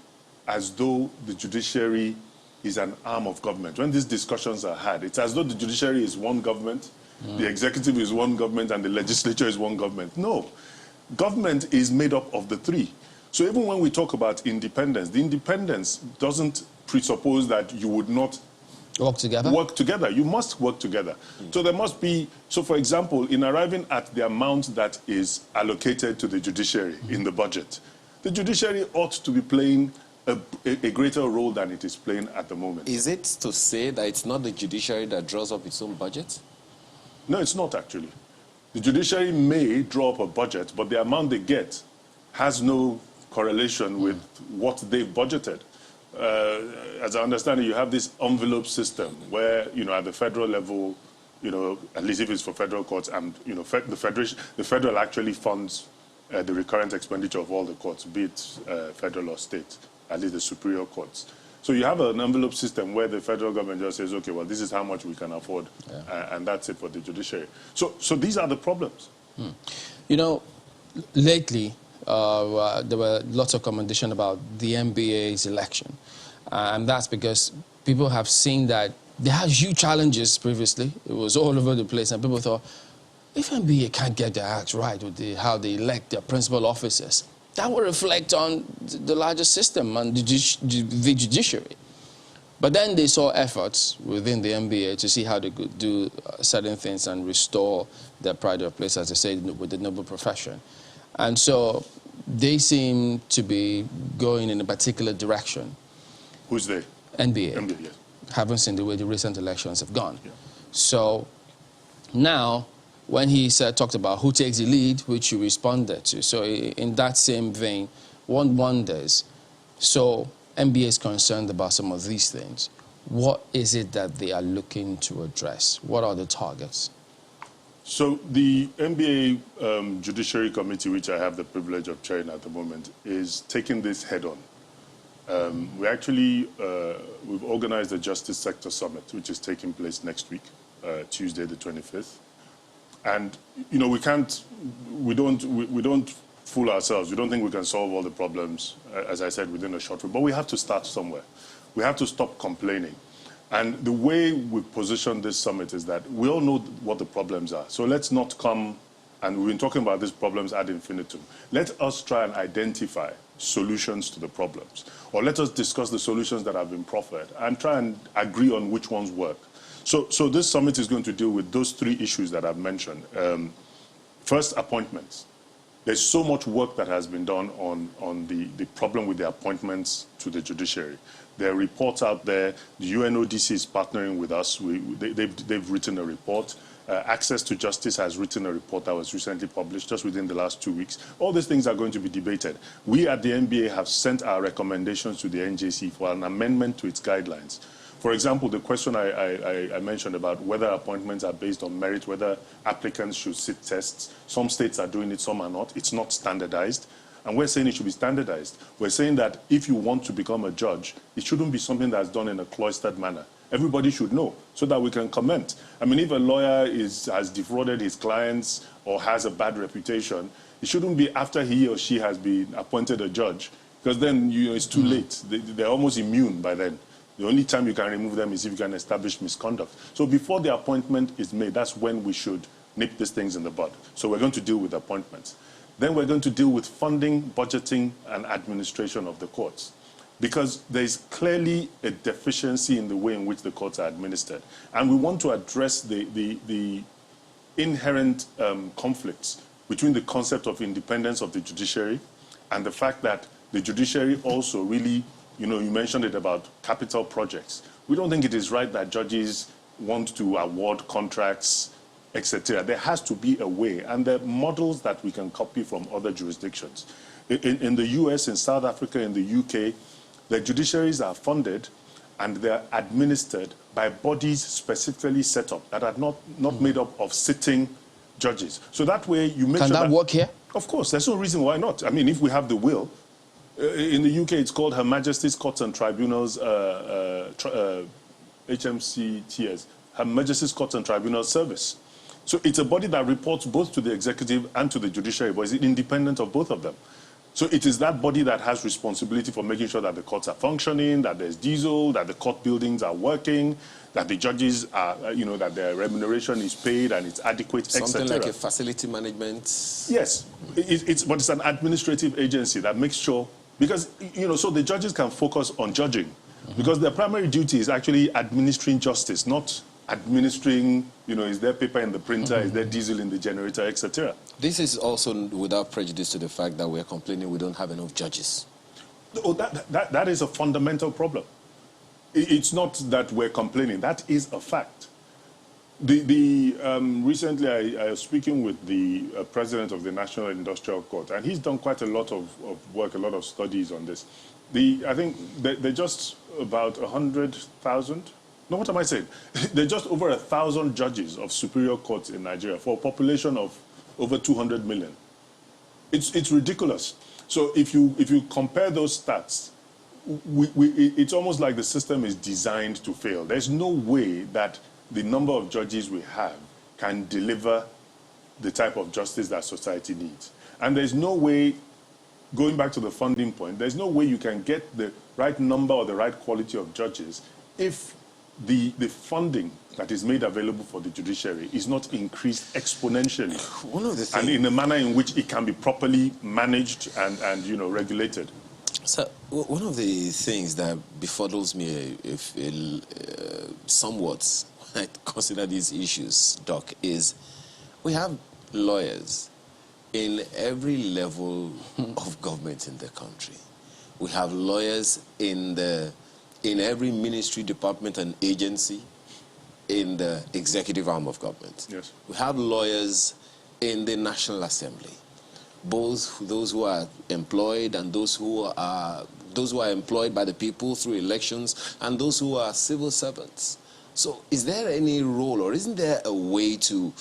as though the judiciary is an arm of government. When these discussions are had, it's as though the judiciary is one government, the executive is one government, and the legislature is one government. No, government is made up of the three. So even when we talk about independence, the independence doesn't presuppose that you would not work together. You must work together. So there must be, so for example, in arriving at the amount that is allocated to the judiciary in the budget, the judiciary ought to be playing a greater role than it is playing at the moment. Is it to say that it's not the judiciary that draws up its own budget? No, it's not actually. The judiciary may draw up a budget, but the amount they get has no correlation with what they've budgeted. As I understand it, you have this envelope system where, at the federal level, at least if it's for federal courts, and, the federal actually funds the recurrent expenditure of all the courts, be it federal or state, at least the superior courts. So you have an envelope system where the federal government just says, okay, well, this is how much we can afford, and that's it for the judiciary. So these are the problems. Lately, there were lots of commendation about the NBA's election. And that's because people have seen that they had huge challenges previously. It was all over the place. And people thought, if NBA can't get their act right with how they elect their principal officers, that will reflect on the larger system and the judiciary. But then they saw efforts within the NBA to see how they could do certain things and restore their pride of place, as they say, with the noble profession. And so they seem to be going in a particular direction. Who's they? NBA. NBA, yes. Haven't seen the way the recent elections have gone. Yeah. So now when he talked about who takes the lead, which you responded to. So in that same vein, one wonders, so NBA is concerned about some of these things. What is it that they are looking to address? What are the targets? So the NBA Judiciary Committee, which I have the privilege of chairing at the moment, is taking this head on. We've organized a Justice Sector Summit, which is taking place next week, Tuesday the 25th. And, you know, we don't fool ourselves. We don't think we can solve all the problems, as I said, within a short while. But we have to start somewhere. We have to stop complaining. And the way we position this summit is that we all know what the problems are. So let's not come, and we've been talking about these problems ad infinitum. Let us try and identify solutions to the problems. Or let us discuss the solutions that have been proffered and try and agree on which ones work. So this summit is going to deal with those three issues that I've mentioned. First, appointments. There's so much work that has been done on the problem with the appointments to the judiciary. There are reports out there. The UNODC is partnering with us. They've written a report. Access to Justice has written a report that was recently published just within the last 2 weeks. All these things are going to be debated. We at the NBA have sent our recommendations to the NJC for an amendment to its guidelines. For example, the question I mentioned about whether appointments are based on merit, whether applicants should sit tests. Some states are doing it, some are not. It's not standardized. And we're saying it should be standardized. We're saying that if you want to become a judge, it shouldn't be something that's done in a cloistered manner. Everybody should know so that we can comment. I mean, if a lawyer has defrauded his clients or has a bad reputation, it shouldn't be after he or she has been appointed a judge, because then it's too late. They're almost immune by then. The only time you can remove them is if you can establish misconduct. So before the appointment is made, that's when we should nip these things in the bud. So we're going to deal with appointments. Then we're going to deal with funding, budgeting, and administration of the courts, because there's clearly a deficiency in the way in which the courts are administered. And we want to address the inherent conflicts between the concept of independence of the judiciary and the fact that the judiciary also really, you mentioned it about capital projects. We don't think it is right that judges want to award contracts, etc. There has to be a way, and there are models that we can copy from other jurisdictions. In the US, in South Africa, in the UK, the judiciaries are funded and they're administered by bodies specifically set up that are not made up of sitting judges. So that way you make sure that... Can that work here? Of course, there's no reason why not. I mean, if we have the will. In the UK, it's called Her Majesty's Courts and Tribunals, HMCTS, Her Majesty's Courts and Tribunals Service. So it's a body that reports both to the executive and to the judiciary, but is independent of both of them. So it is that body that has responsibility for making sure that the courts are functioning, that there's diesel, that the court buildings are working, that the judges are, that their remuneration is paid and it's adequate, etc. Something like a facility management? Yes, but it's an administrative agency that makes sure, because, so the judges can focus on judging, because their primary duty is actually administering justice, not administering, is there paper in the printer, is there diesel in the generator, etc. This is also without prejudice to the fact that we're complaining we don't have enough judges. Oh, that is a fundamental problem. It's not that we're complaining. That is a fact. Recently, I was speaking with the president of the National Industrial Court, and he's done quite a lot of work, a lot of studies on this. I think they're just about 100,000. No, what am I saying? There are just over 1,000 judges of superior courts in Nigeria for a population of over 200 million. It's ridiculous. So if you compare those stats, it's almost like the system is designed to fail. There's no way that the number of judges we have can deliver the type of justice that society needs. And there's no way, going back to the funding point, there's no way you can get the right number or the right quality of judges if the funding that is made available for the judiciary is not increased exponentially. One of the things, and in a manner in which it can be properly managed and regulated. So one of the things that befuddles me somewhat when I consider these issues, Doc, is we have lawyers in every level of government in the country. We have lawyers in every ministry, department, and agency. in the executive arm of government. Yes. We have lawyers in the National Assembly, both those who are employed and those who are employed by the people through elections and those who are civil servants. So is there any role, or isn't there a way to,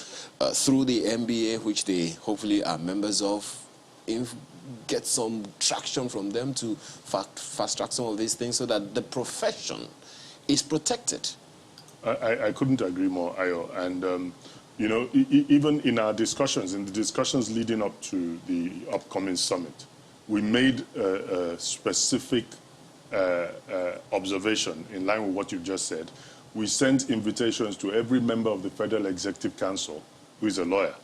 through the NBA, which they hopefully are members of, get some traction from them to fast-track some of these things so that the profession is protected? I couldn't agree more, Ayo. And, you know, even in our discussions, in the discussions leading up to the upcoming summit, we made a specific observation in line with what you've just said. We sent invitations to every member of the Federal Executive Council who is a lawyer.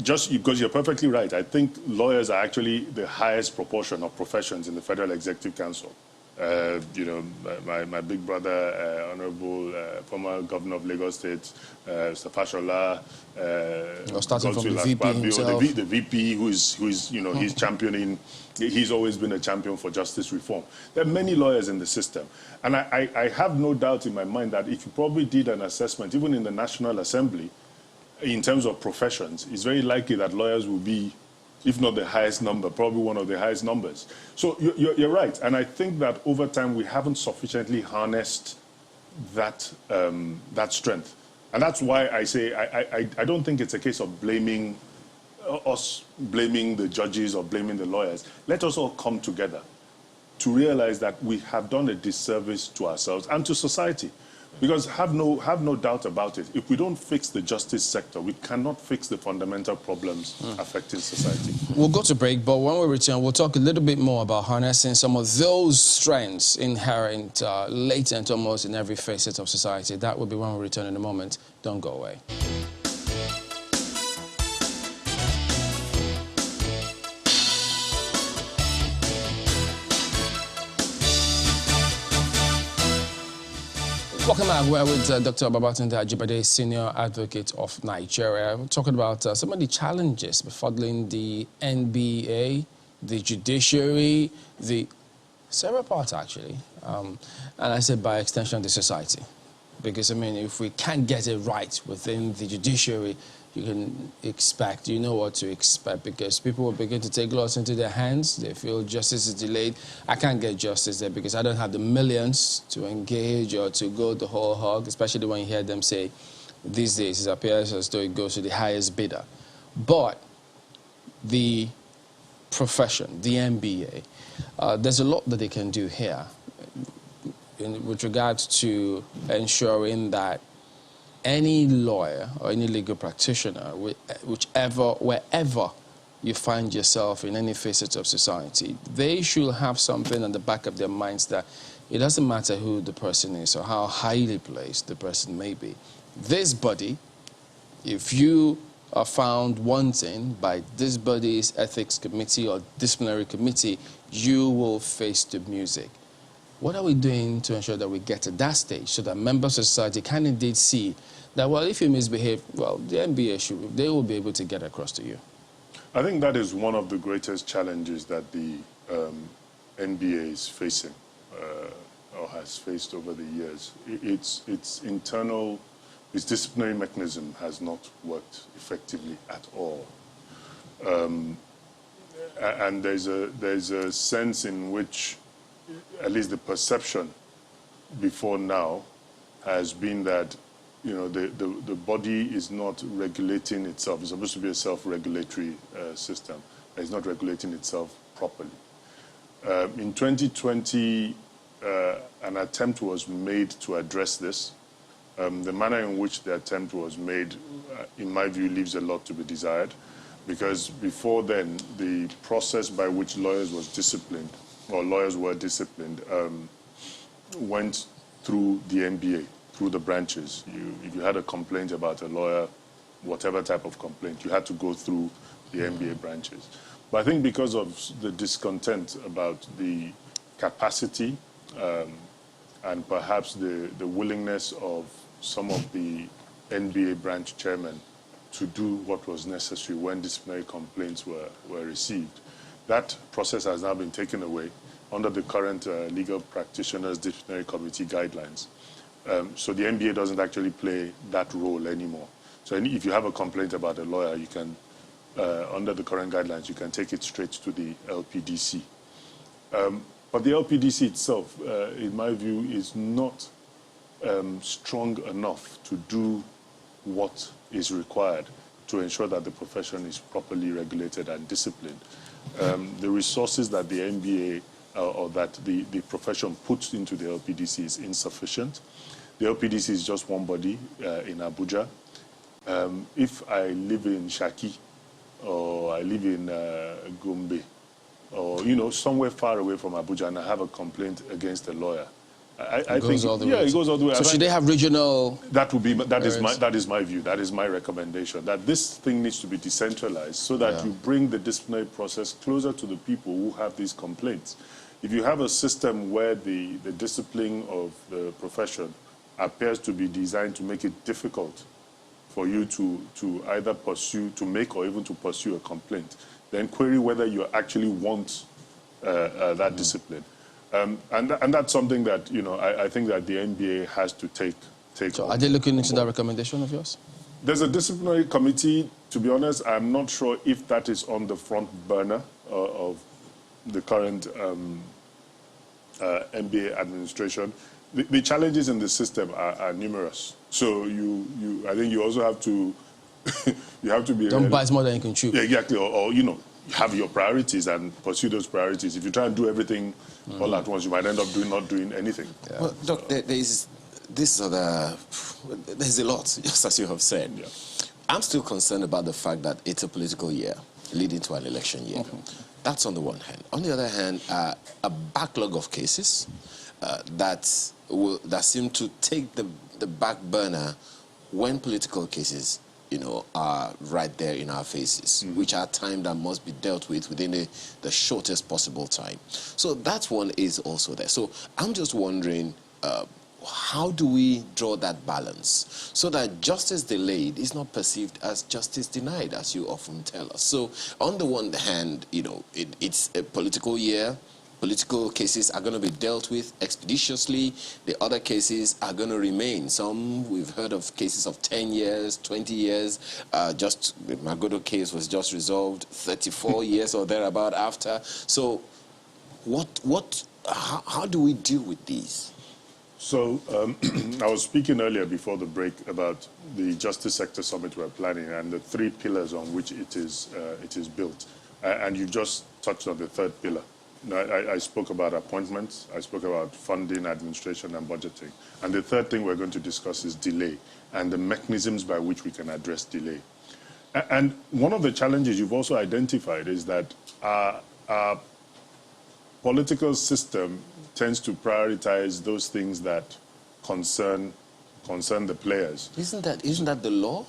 Just because you're perfectly right, I think lawyers are actually the highest proportion of professions in the Federal Executive Council. You know, my big brother, Honorable former Governor of Lagos State, Fashola, starting from the VP himself. The VP who is you know, he's championing. He's always been a champion for justice reform. There are many lawyers in the system, and I have no doubt in my mind that if you probably did an assessment, even in the National Assembly, in terms of professions, it's very likely that lawyers will be, if not the highest number, probably one of the highest numbers. So you're right. And I think that over time we haven't sufficiently harnessed that, that strength. And that's why I say I don't think it's a case of blaming the judges or blaming the lawyers. Let us all come together to realize that we have done a disservice to ourselves and to society. Because have no doubt about it, if we don't fix the justice sector, we cannot fix the fundamental problems affecting society. We'll go to break, but when we return, we'll talk a little bit more about harnessing some of those strengths inherent, latent almost in every facet of society. That will be when we return in a moment. Don't go away. Welcome back. We're with Dr. Babatunde Ajibade, Senior Advocate of Nigeria. We're talking about some of the challenges befuddling the NBA, the judiciary, the several parts actually, and I said by extension the society. Because, I mean, if we can't get it right within the judiciary, you can expect, you know what to expect, because people will begin to take laws into their hands. They feel justice is delayed. I can't get justice there because I don't have the millions to engage or to go the whole hog, especially when you hear them say, these days it appears as though it goes to the highest bidder. But the profession, the NBA, there's a lot that they can do here with regards to ensuring that any lawyer or any legal practitioner, wherever you find yourself in any facet of society, they should have something on the back of their minds that it doesn't matter who the person is or how highly placed the person may be. This body, if you are found wanting by this body's ethics committee or disciplinary committee, you will face the music. What are we doing to ensure that we get to that stage so that members of society can indeed see that, well, if you misbehave, well, the NBA they will be able to get across to you? I think that is one of the greatest challenges that the NBA is facing or has faced over the years. Its internal, its disciplinary mechanism has not worked effectively at all. And there's a sense in which, at least the perception before now, has been that, you know, the body is not regulating itself. It's supposed to be a self-regulatory system. It's not regulating itself properly. In 2020, an attempt was made to address this. The manner in which the attempt was made, in my view, leaves a lot to be desired, because before then, the process by which lawyers were disciplined went through the NBA, through the branches. If you had a complaint about a lawyer, whatever type of complaint, you had to go through the NBA branches. But I think because of the discontent about the capacity and perhaps the willingness of some of the NBA branch chairmen to do what was necessary when disciplinary complaints were received, that process has now been taken away under the current legal practitioners disciplinary committee guidelines. So the NBA doesn't actually play that role anymore. So if you have a complaint about a lawyer, you can, under the current guidelines, you can take it straight to the LPDC. But the LPDC itself, in my view, is not strong enough to do what is required to ensure that the profession is properly regulated and disciplined. The resources that the NBA or that the profession puts into the LPDC is insufficient. The LPDC is just one body in Abuja. If I live in Shaki or I live in Gombe or, you know, somewhere far away from Abuja and I have a complaint against a lawyer, I think, yeah, it goes all the way. So should they have regional? That would be that is my view. That is my recommendation. That this thing needs to be decentralized so that you bring the disciplinary process closer to the people who have these complaints. If you have a system where the discipline of the profession appears to be designed to make it difficult for you to either pursue, to make or even to pursue a complaint, then query whether you actually want that discipline. And that's something that, you know, I think that the NBA has to take So are they looking into that recommendation of yours? There's a disciplinary committee. To be honest, I'm not sure if that is on the front burner of the current NBA administration. The challenges in the system are numerous. So I think you also have to you have to be don't bite more than you can chew. Yeah, exactly. Or you know, have your priorities and pursue those priorities. If you try and do everything all at once, you might end up not doing anything. Yeah. Well, Doc, there's a lot, just as you have said. Yeah. I'm still concerned about the fact that it's a political year leading to an election year. That's on the one hand. On the other hand, a backlog of cases that seem to take the back burner when political cases, you know, are right there in our faces, which are time that must be dealt with within the shortest possible time. So that one is also there. So I'm just wondering, how do we draw that balance so that justice delayed is not perceived as justice denied, as you often tell us? So on the one hand, you know, it's a political year. Political cases are going to be dealt with expeditiously. The other cases are going to remain. Some, we've heard of cases of 10 years, 20 years. Just the Magodo case was just resolved 34 years or thereabout after. So how do we deal with these? So I was speaking earlier before the break about the Justice Sector Summit we're planning and the 3 pillars on which it is built. And you just touched on the 3rd pillar. I spoke about appointments, I spoke about funding, administration, and budgeting. And the 3rd thing we're going to discuss is delay and the mechanisms by which we can address delay. And one of the challenges you've also identified is that our political system tends to prioritize those things that concern the players. Isn't that the law?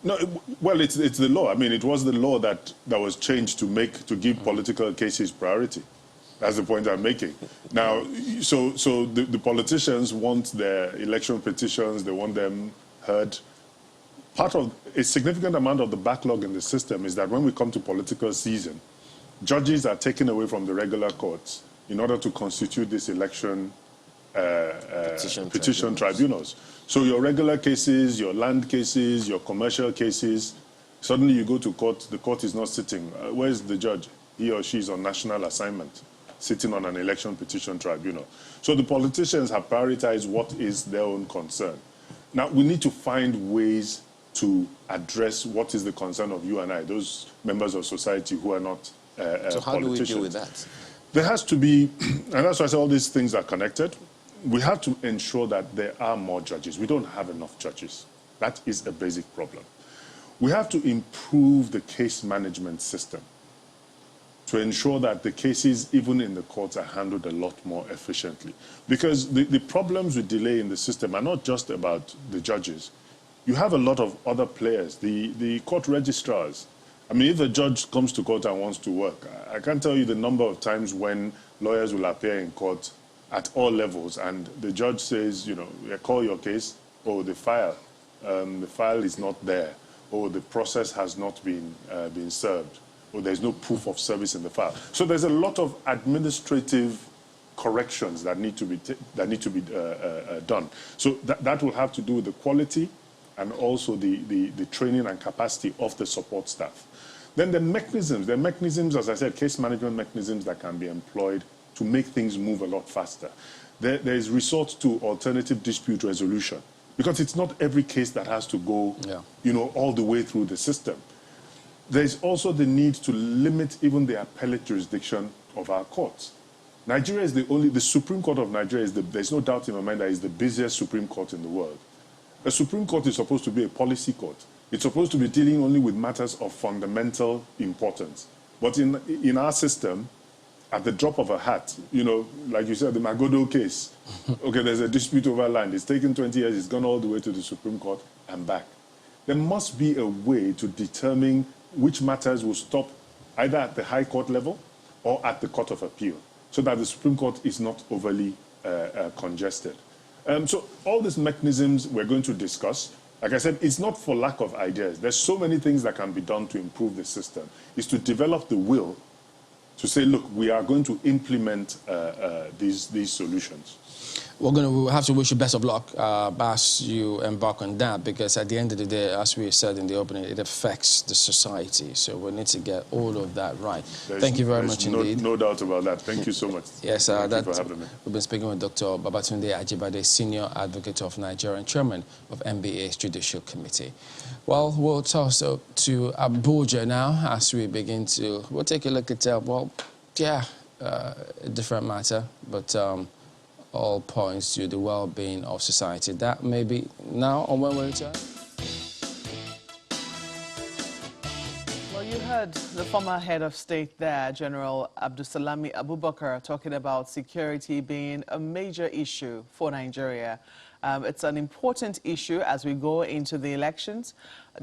No, well, it's the law. I mean, it was the law that was changed to give political cases priority. That's the point I'm making. Now, so the politicians want their election petitions, they want them heard. Part of a significant amount of the backlog in the system is that when we come to political season, judges are taken away from the regular courts in order to constitute this election petition tribunals. So your regular cases, your land cases, your commercial cases, suddenly you go to court, the court is not sitting. Where's the judge? He or she is on national assignment, sitting on an election petition tribunal. So the politicians have prioritized what is their own concern. Now, we need to find ways to address what is the concern of you and I, those members of society who are not So how do we deal with that? There has to be, and that's why I say all these things are connected. We have to ensure that there are more judges. We don't have enough judges. That is a basic problem. We have to improve the case management system to ensure that the cases, even in the courts, are handled a lot more efficiently. Because the problems with delay in the system are not just about the judges. You have a lot of other players, the court registrars. I mean, if a judge comes to court and wants to work, I can't tell you the number of times when lawyers will appear in court at all levels and the judge says, you know, call your case, or the file is not there, or the process has not been served, or there's no proof of service in the file. So there's a lot of administrative corrections that need to be done. So that will have to do with the quality and also the training and capacity of the support staff. Then the mechanisms, as I said, case management mechanisms that can be employed to make things move a lot faster. There is resort to alternative dispute resolution, because it's not every case that has to go, all the way through the system. There's also the need to limit even the appellate jurisdiction of our courts. Nigeria is the Supreme Court of Nigeria there's no doubt in my mind that is the busiest Supreme Court in the world. A Supreme Court is supposed to be a policy court. It's supposed to be dealing only with matters of fundamental importance. But in our system, at the drop of a hat, like you said, the Magodo case, okay, there's a dispute over land. It's taken 20 years. It's gone all the way to the Supreme Court and back. There must be a way to determine which matters will stop either at the High Court level or at the Court of Appeal, so that the Supreme Court is not overly congested. So all these mechanisms we're going to discuss. Like I said, it's not for lack of ideas. There's so many things that can be done to improve the system. It's to develop the will to say, look, we are going to implement these solutions. We'll have to wish you best of luck as you embark on that, because at the end of the day, as we said in the opening, it affects the society. So we need to get all of that right. Thank you very much indeed. No doubt about that. Thank you so much. Yes, Thank you for having me. We've been speaking with Dr. Babatunde Ajibade, Senior Advocate of Nigerian Chairman of NBA's Judicial Committee. Well, we'll toss up to Abuja now as we begin to... We'll take a look at, a different matter, but... all points to the well-being of society. That may be now or when we return. Well, you heard the former head of state there, General Abdulsalami Abubakar, talking about security being a major issue for Nigeria. It's an important issue as we go into the elections.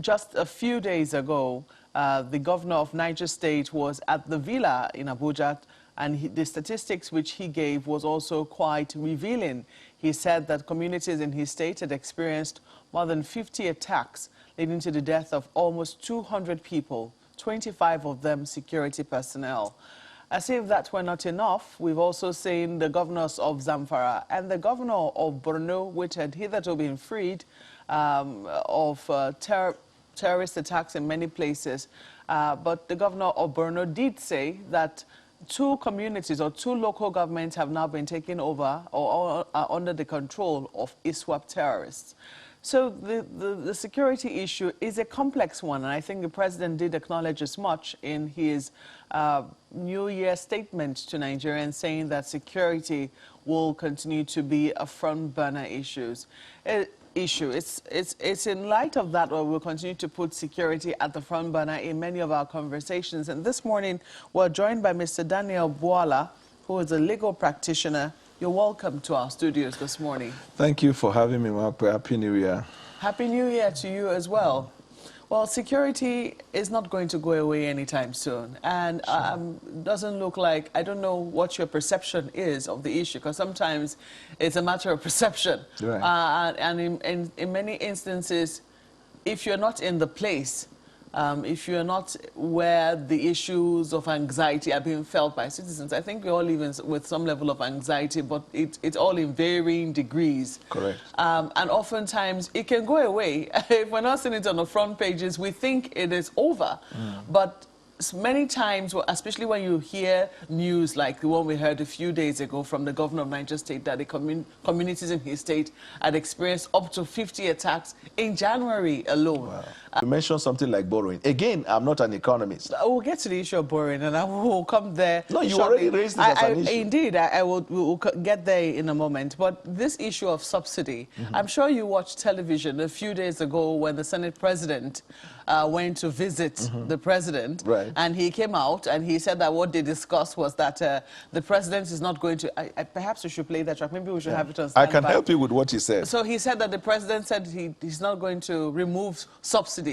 Just a few days ago, the governor of Niger State was at the villa in Abuja, and the statistics which he gave was also quite revealing. He said that communities in his state had experienced more than 50 attacks, leading to the death of almost 200 people, 25 of them security personnel. As if that were not enough, we've also seen the governors of Zamfara and the governor of Borno, which had hitherto been freed of terrorist attacks in many places. But the governor of Borno did say that two communities or two local governments have now been taken over or are under the control of ISWAP terrorists. So the security issue is a complex one, and I think the president did acknowledge as much in his New Year statement to Nigerians, saying that security will continue to be a front burner issue. It's in light of that where we'll continue to put security at the front burner in many of our conversations. And this morning, we're joined by Mr. Daniel Bwala, who is a legal practitioner. You're welcome to our studios this morning. Thank you for having me, Mark. Happy New Year. Happy New Year to you as well. Well, security is not going to go away anytime soon. And doesn't look like, I don't know what your perception is of the issue, because sometimes it's a matter of perception. Right. And in many instances, if you're not in the place, if you're not where the issues of anxiety are being felt by citizens, I think we all live with some level of anxiety, but it's all in varying degrees. Correct. And oftentimes it can go away. If we're not seeing it on the front pages, we think it is over. But many times, especially when you hear news like the one we heard a few days ago from the governor of Niger State, that the communities in his state had experienced up to 50 attacks in January alone. Wow. You mentioned something like borrowing. Again, I'm not an economist. We'll get to the issue of borrowing, and I will come there. No, you shortly. already raised it as an issue. Indeed, we'll get there in a moment. But this issue of subsidy, I'm sure you watched television a few days ago when the Senate president went to visit the president. Right. And he came out and he said that what they discussed was that the president is not going to... perhaps we should play that track. Maybe we should have it on standby. I can help you with what he said. So he said that the president said he's not going to remove subsidy.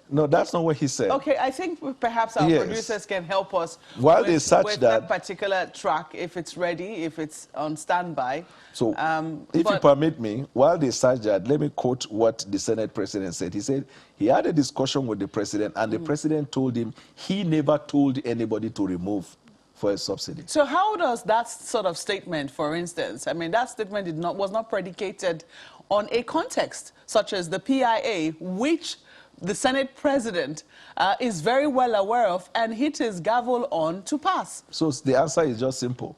No, that's not what he said. Okay, I think perhaps our producers can help us with that particular track, if it's ready, if it's on standby. So, if you permit me, while they search that, let me quote what the Senate president said. He said he had a discussion with the president, and the president told him he never told anybody to remove for a subsidy. So how does that sort of statement, for instance, I mean, that statement was not predicated on a context such as the PIA, which the Senate President is very well aware of and hit his gavel on to pass? So the answer is just simple.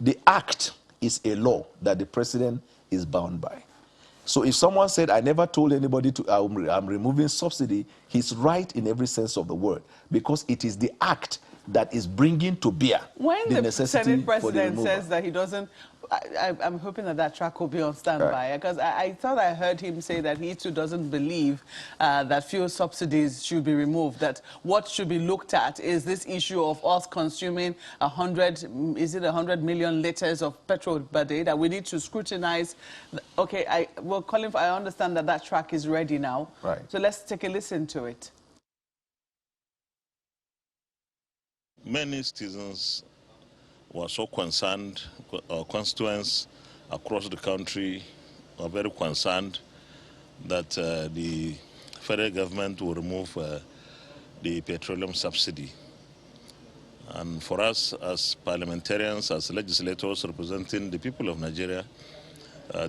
The act is a law that the President is bound by. So if someone said, I never told anybody to, I'm removing subsidy, he's right in every sense of the word, because it is the act that is bringing to bear when the the necessity Senate for the President removal. says that he doesn't, I'm hoping that that track will be on standby, because I thought I heard him say that he too doesn't believe that fuel subsidies should be removed, that what should be looked at is this issue of us consuming 100 million liters of petrol per day, that we need to scrutinize. Okay, Colin, I understand that that track is ready now. Right. So let's take a listen to it. Many citizens were so concerned, constituents across the country are very concerned that the federal government will remove the petroleum subsidy. And for us as parliamentarians, as legislators representing the people of Nigeria,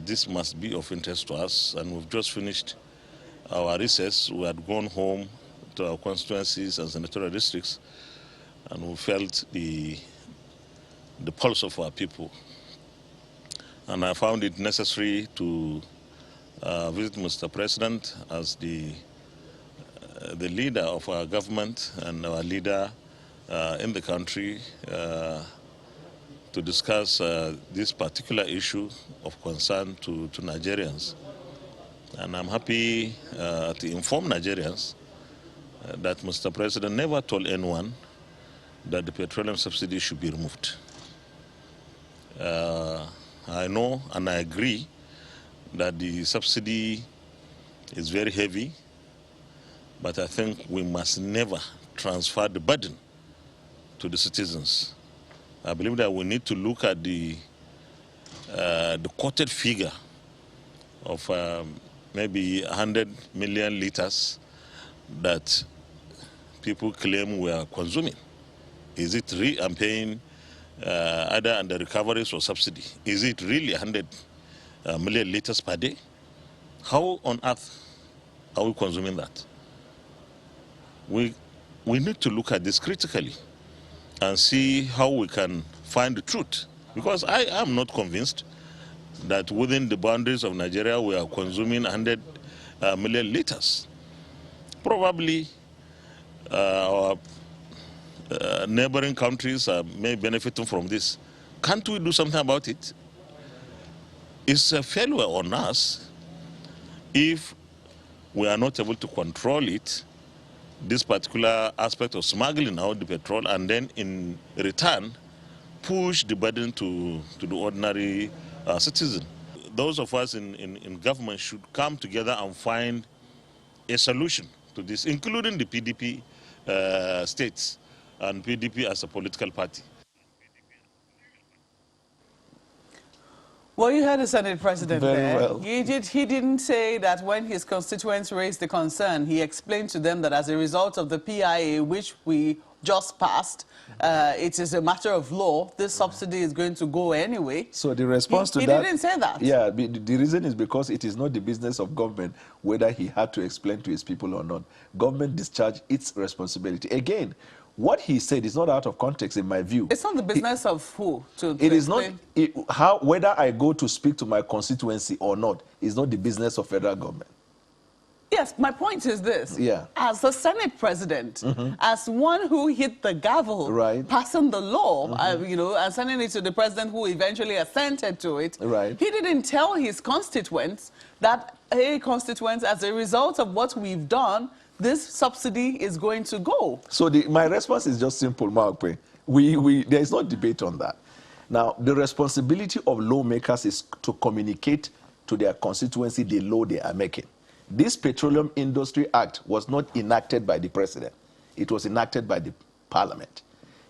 this must be of interest to us. And we've just finished our recess. We had gone home to our constituencies and senatorial districts, and we felt the pulse of our people. And I found it necessary to visit Mr. President as the leader of our government and our leader in the country to discuss this particular issue of concern to Nigerians. And I'm happy to inform Nigerians that Mr. President never told anyone that the petroleum subsidy should be removed. I know and I agree that the subsidy is very heavy, but I think we must never transfer the burden to the citizens. I believe that we need to look at the quoted figure of maybe 100 million liters that people claim we are consuming. Is it really, I'm paying either under recoveries or subsidy? Is it really 100 million liters per day? How on earth are we consuming that? We need to look at this critically and see how we can find the truth. Because I am not convinced that within the boundaries of Nigeria we are consuming 100 million liters. Probably our neighboring countries may benefit from this. Can't we do something about it? It's a failure on us if we are not able to control it, this particular aspect of smuggling out the petrol, and then in return push the burden to the ordinary citizen. Those of us in government should come together and find a solution to this, including the PDP states and PDP as a political party. Well, you heard the Senate President Very there. well. He didn't say that when his constituents raised the concern, he explained to them that as a result of the PIA, which we just passed, it is a matter of law. This subsidy is going to go anyway. So the response to that... He didn't say that. Yeah, the reason is because it is not the business of government whether he had to explain to his people or not. Government discharged its responsibility. Again, what he said is not out of context in my view. It's not the business of who to It is not, explain. whether I go to speak to my constituency or not is not the business of federal government. Yes, my point is this. Yeah. As the Senate President, as one who hit the gavel, Right. passing the law, you know, and sending it to the President who eventually assented to it, Right. he didn't tell his constituents that, hey, constituents, as a result of what we've done, this subsidy is going to go. So my response is just simple, Mark. There is no debate on that. Now, the responsibility of lawmakers is to communicate to their constituency the law they are making. This Petroleum Industry Act was not enacted by the President. It was enacted by the Parliament.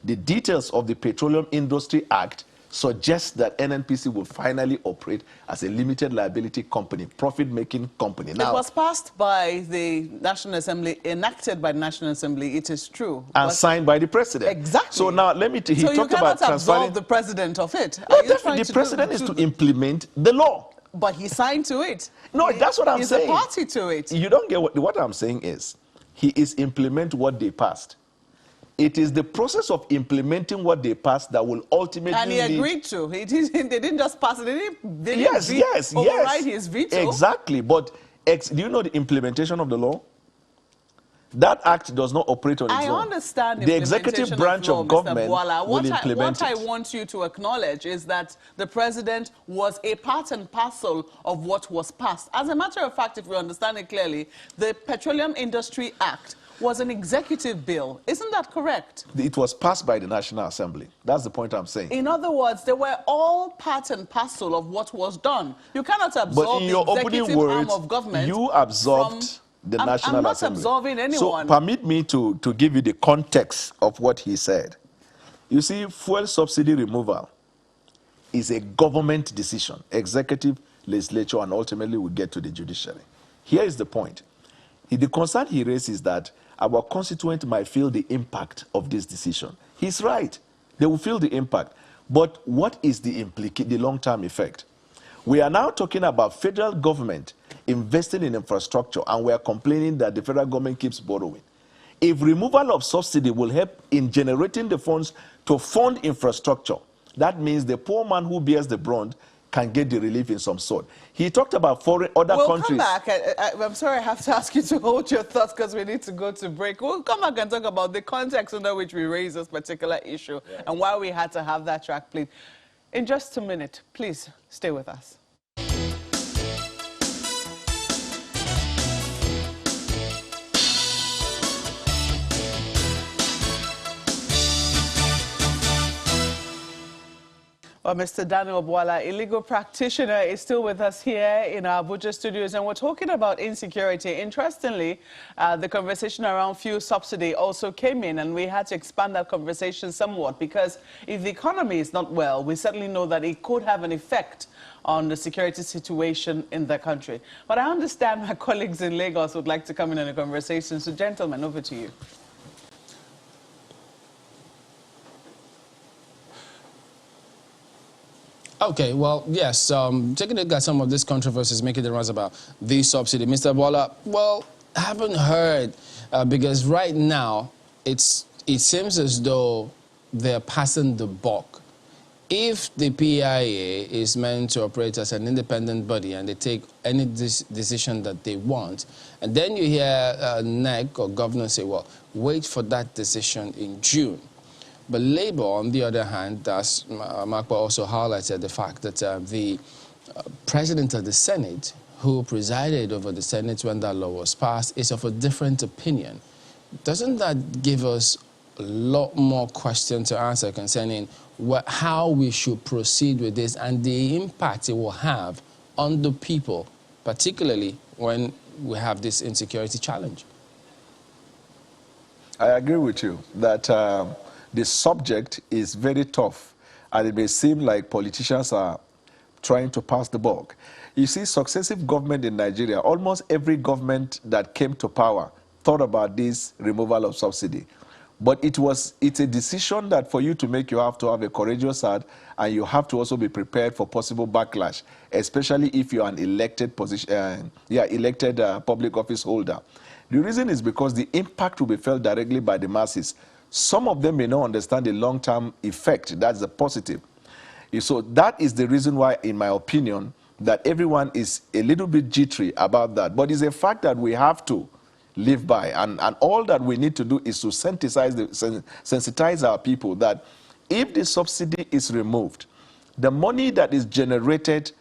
The details of the Petroleum Industry Act suggests that NNPC will finally operate as a limited liability company, profit-making company. Now, it was passed by the National Assembly, enacted by the National Assembly, it is true. And signed by the president. Exactly. So now, let me he so talked about you cannot transferring... absolve the president of it. No, definitely, the president is to implement the law. But he signed to it. No, that's what I'm saying. He's a party to it. You don't get what I'm saying is, he is implement what they passed. It is the process of implementing what they passed that will ultimately And he agreed to. They didn't just pass it. They didn't override his veto. Exactly. But do you know the implementation of the law? That act does not operate on its own. I understand the executive branch of government will implement What I want you to acknowledge is that the president was a part and parcel of what was passed. As a matter of fact, if we understand it clearly, the Petroleum Industry Act was an executive bill. Isn't that correct? It was passed by the National Assembly. That's the point I'm saying. In other words, they were all part and parcel of what was done. You cannot absorb the executive arm of government. You absorbed the National Assembly. I'm not absolving anyone. So permit me to give you the context of what he said. You see, fuel subsidy removal is a government decision, executive, legislature, and ultimately we get to the judiciary. Here is the point. The concern he raised is that our constituent might feel the impact of this decision. He's right. They will feel the impact. But what is the long-term effect? We are now talking about federal government investing in infrastructure, and we are complaining that the federal government keeps borrowing. If removal of subsidy will help in generating the funds to fund infrastructure, that means the poor man who bears the brunt can get the relief in some sort. He talked about other countries. We'll come back. I'm sorry I have to ask you to hold your thoughts because we need to go to break. We'll come back and talk about the context under which we raised this particular issue and why we had to have that track played. In just a minute, please stay with us. Well, Mr. Daniel Bwala, a legal practitioner, is still with us here in our Abuja studios, and we're talking about insecurity. Interestingly, the conversation around fuel subsidy also came in, and we had to expand that conversation somewhat, because if the economy is not well, we certainly know that it could have an effect on the security situation in the country. But I understand my colleagues in Lagos would like to come in on a conversation. So, gentlemen, over to you. Okay, well, yes, taking a look at some of these controversies making the rounds about the subsidy. Mr. Bwala, well, I haven't heard, because right now it seems as though they're passing the buck. If the PIA is meant to operate as an independent body and they take any decision that they want, and then you hear NEC or governor say, well, wait for that decision in June. But Labour, on the other hand, as Makwa also highlighted the fact that the president of the Senate, who presided over the Senate when that law was passed, is of a different opinion. Doesn't that give us a lot more questions to answer concerning how we should proceed with this and the impact it will have on the people, particularly when we have this insecurity challenge? I agree with you that the subject is very tough, and it may seem like politicians are trying to pass the buck. You see, successive government in Nigeria, almost every government that came to power thought about this removal of subsidy. But it's a decision that for you to make, you have to have a courageous heart, and you have to also be prepared for possible backlash, especially if you're an elected public office holder. The reason is because the impact will be felt directly by the masses. Some of them may not understand the long-term effect. That's the positive. So that is the reason why, in my opinion, that everyone is a little bit jittery about that. But it's a fact that we have to live by. And all that we need to do is to sensitize our people that if the subsidy is removed, the money that is generated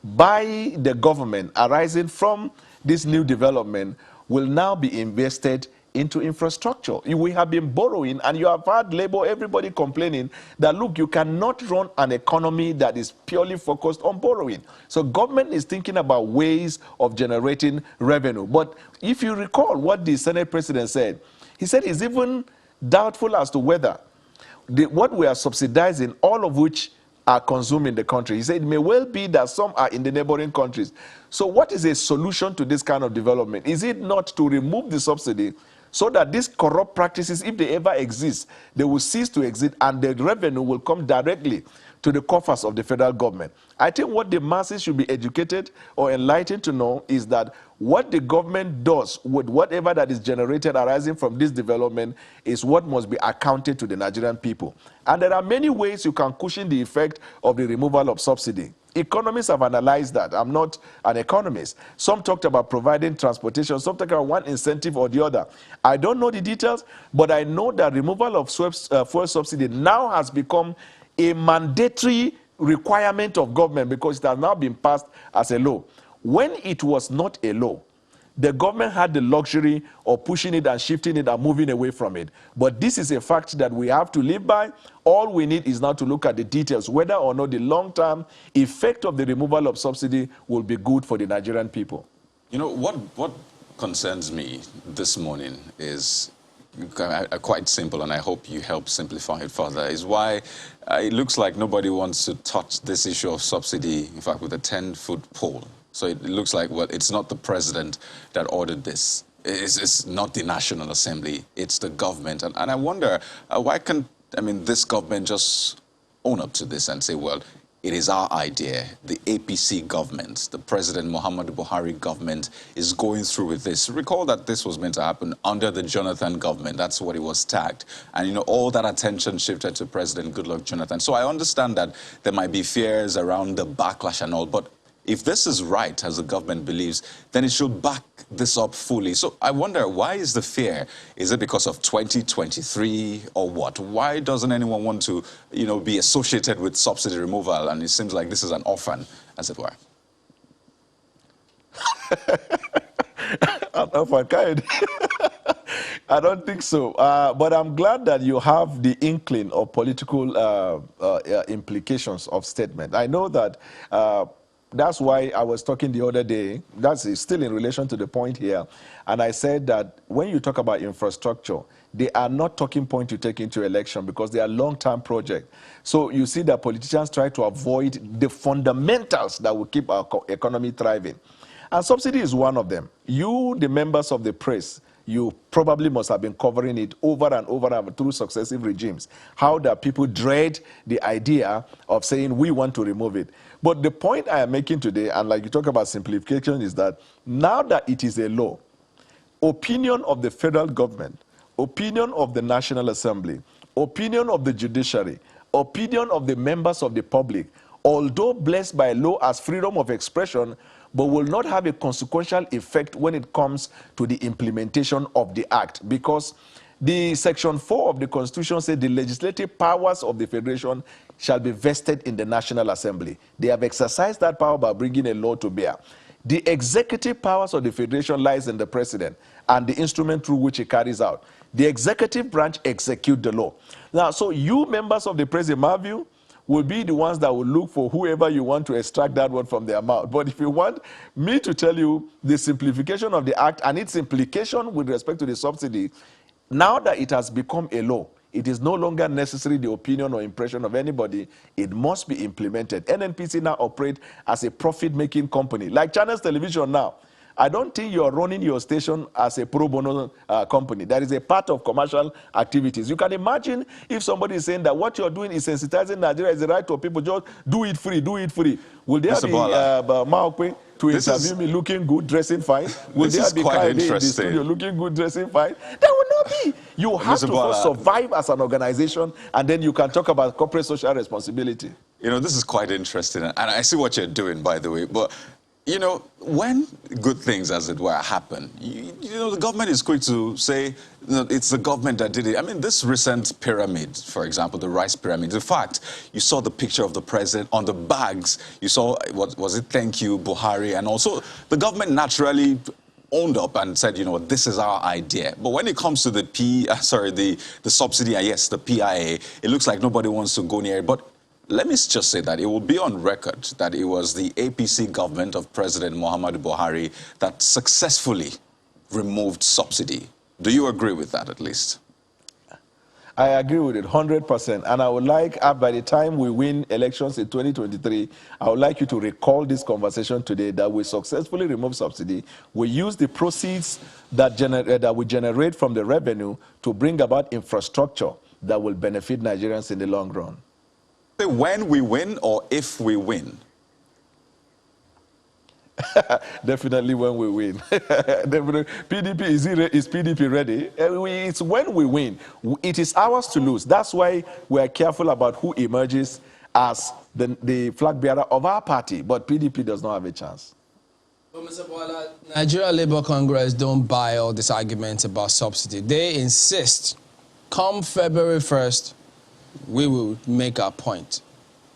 by the government arising from this new development will now be invested into infrastructure. We have been borrowing, and you have had Labour, everybody complaining that, look, you cannot run an economy that is purely focused on borrowing. So government is thinking about ways of generating revenue. But if you recall what the Senate president said, he said it's even doubtful as to whether what we are subsidizing, all of which are consumed in the country. He said it may well be that some are in the neighboring countries. So what is a solution to this kind of development? Is it not to remove the subsidy so that these corrupt practices, if they ever exist, they will cease to exist and the revenue will come directly to the coffers of the federal government? I think what the masses should be educated or enlightened to know is that what the government does with whatever that is generated arising from this development is what must be accounted to the Nigerian people. And there are many ways you can cushion the effect of the removal of subsidy. Economists have analyzed that. I'm not an economist. Some talked about providing transportation. Some talked about one incentive or the other. I don't know the details, but I know that removal of fuel subsidy now has become a mandatory requirement of government because it has now been passed as a law. When it was not a law, the government had the luxury of pushing it and shifting it and moving away from it. But this is a fact that we have to live by. All we need is now to look at the details, whether or not the long-term effect of the removal of subsidy will be good for the Nigerian people. You know, what concerns me this morning is quite simple, and I hope you help simplify it further, is why it looks like nobody wants to touch this issue of subsidy, in fact, with a 10-foot pole. So it looks like, well, it's not the president that ordered this. It's not the National Assembly. It's the government. And I wonder, why can't, this government just own up to this and say, well, it is our idea. The APC government, the President Muhammadu Buhari government, is going through with this. Recall that this was meant to happen under the Jonathan government. That's what it was tagged. And, you know, all that attention shifted to President Goodluck Jonathan. So I understand that there might be fears around the backlash and all, but if this is right, as the government believes, then it should back this up fully. So I wonder, why is the fear? Is it because of 2023 or what? Why doesn't anyone want to, you know, be associated with subsidy removal? And it seems like this is an orphan, as it were. An orphan, kind. I don't think so. But I'm glad that you have the inkling of political implications of statement. I know that that's why I was talking the other day, that's still in relation to the point here, and I said that when you talk about infrastructure, they are not talking point to take into election because they are long-term projects. So you see that politicians try to avoid the fundamentals that will keep our economy thriving. And subsidy is one of them. You, the members of the press, you probably must have been covering it over and over through successive regimes. How that people dread the idea of saying we want to remove it. But the point I am making today, and like you talk about simplification, is that now that it is a law, opinion of the federal government, opinion of the National Assembly, opinion of the Judiciary, opinion of the members of the public, although blessed by law as freedom of expression, but will not have a consequential effect when it comes to the implementation of the act. Because the Section 4 of the Constitution said the legislative powers of the Federation shall be vested in the National Assembly. They have exercised that power by bringing a law to bear. The executive powers of the Federation lies in the President and the instrument through which he carries out. The executive branch execute the law. Now, so you members of the press, in my view, will be the ones that will look for whoever you want to extract that word from their mouth. But if you want me to tell you the simplification of the act and its implication with respect to the subsidy, now that it has become a law, it is no longer necessary the opinion or impression of anybody. It must be implemented. NNPC now operate as a profit-making company. Like Channels Television now, I don't think you're running your station as a pro bono company. That is a part of commercial activities. You can imagine if somebody is saying that what you're doing is sensitizing Nigeria is the right of people, just do it free, do it free. Will there be Maokwe to interview me looking good, dressing fine? Will there be Kaide in the studio looking good, dressing fine? There will not be. You have to first survive as an organization, and then you can talk about corporate social responsibility. You know, this is quite interesting, and I see what you're doing, by the way, but you know, when good things, as it were, happen, you know, the government is quick to say, you know, it's the government that did it. I mean, this recent pyramid, for example, the rice pyramid, in fact, you saw the picture of the president on the bags. You saw, what was it, thank you, Buhari, and also the government naturally owned up and said, you know, this is our idea. But when it comes to the the subsidy, yes, the PIA, it looks like nobody wants to go near it. But let me just say that it will be on record that it was the APC government of President Muhammadu Buhari that successfully removed subsidy. Do you agree with that, at least? I agree with it 100%. And I would like, by the time we win elections in 2023, I would like you to recall this conversation today that we successfully remove subsidy. We use the proceeds that we generate from the revenue to bring about infrastructure that will benefit Nigerians in the long run. When we win or if we win? Definitely when we win. PDP, is PDP ready? It's when we win. It is ours to lose. That's why we are careful about who emerges as the flag bearer of our party. But PDP does not have a chance. But Mr. Bola, Nigeria Labour Congress don't buy all this argument about subsidy. They insist, come February 1st, we will make our point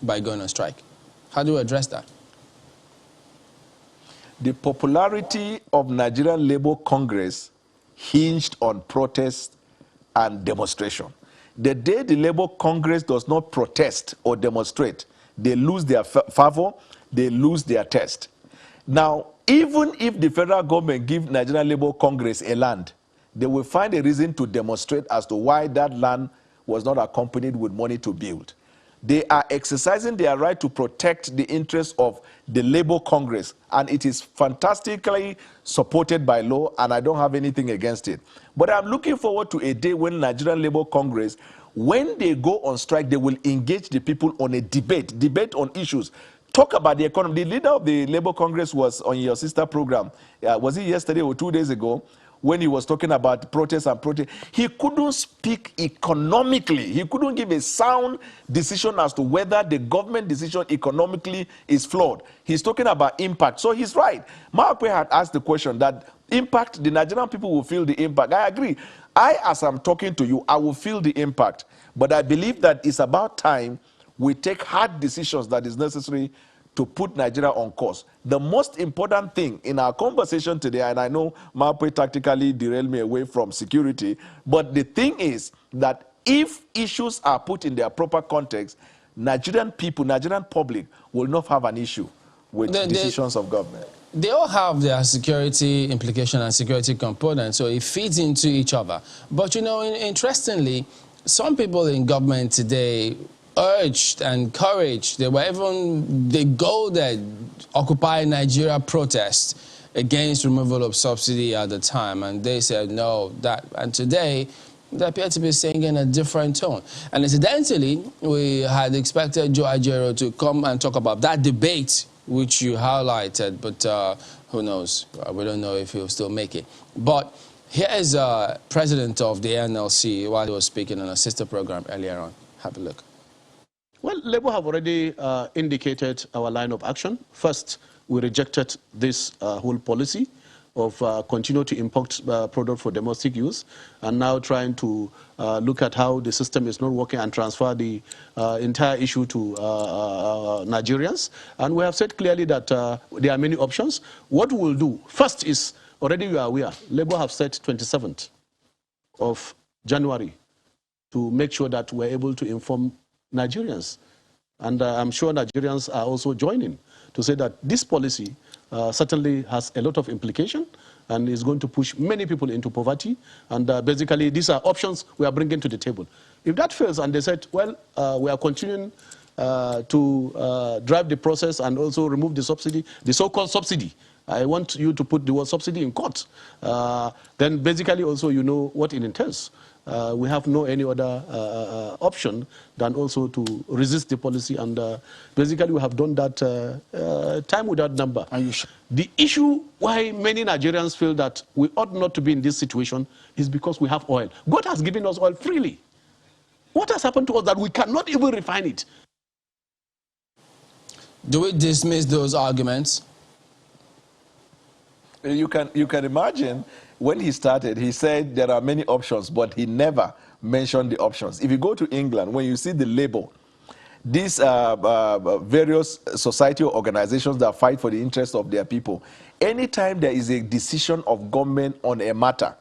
by going on strike. How do you address that? The popularity of Nigerian Labour Congress hinged on protest and demonstration. The day the Labour Congress does not protest or demonstrate, they lose their favor, they lose their test. Now, even if the federal government give Nigerian Labour Congress a land, they will find a reason to demonstrate as to why that land was not accompanied with money to build. They are exercising their right to protect the interests of the Labour Congress, and it is fantastically supported by law, and I don't have anything against it. But I'm looking forward to a day when Nigerian Labour Congress, when they go on strike, they will engage the people on a debate on issues. Talk about the economy. The leader of the Labour Congress was on your sister program. Was it yesterday or 2 days ago? When he was talking about protests and protest, he couldn't speak economically. He couldn't give a sound decision as to whether the government decision economically is flawed. He's talking about impact. So he's right. Maakwe had asked the question that impact, the Nigerian people will feel the impact. I agree. As I'm talking to you, I will feel the impact. But I believe that it's about time we take hard decisions that is necessary to put Nigeria on course. The most important thing in our conversation today, and I know Mape tactically derailed me away from security, but the thing is that if issues are put in their proper context, Nigerian people, Nigerian public will not have an issue with decisions of government. They all have their security implication and security component, so it feeds into each other. But you know, interestingly, some people in government today urged and encouraged, they go there, Occupy Nigeria protest against removal of subsidy at the time, and they said no, and today they appear to be singing a different tone. And incidentally, we had expected Joe Ajero to come and talk about that debate which you highlighted, but who knows, we don't know if he'll still make it. But here is president of the NLC while he was speaking on a sister program earlier on. Have a look. Well, Labour have already indicated our line of action. First, we rejected this whole policy of continue to import product for domestic use, and now trying to look at how the system is not working and transfer the entire issue to Nigerians. And we have said clearly that there are many options. What we will do first is, already you are aware, Labour have set 27th of January to make sure that we're able to inform Nigerians. And I'm sure Nigerians are also joining to say that this policy certainly has a lot of implication and is going to push many people into poverty. And basically, these are options we are bringing to the table. If that fails and they said, well, we are continuing to drive the process and also remove the subsidy, the so-called subsidy, I want you to put the word subsidy in quotes. Then basically also you know what it entails. We have no any other option than also to resist the policy, and basically we have done that time without number. The issue why many Nigerians feel that we ought not to be in this situation is because we have oil. God has given us oil freely. What has happened to us that we cannot even refine it? Do we dismiss those arguments? You can imagine when he started, he said there are many options, but he never mentioned the options. If you go to England, when you see the Labour, these various society organizations that fight for the interests of their people, anytime there is a decision of government on a matter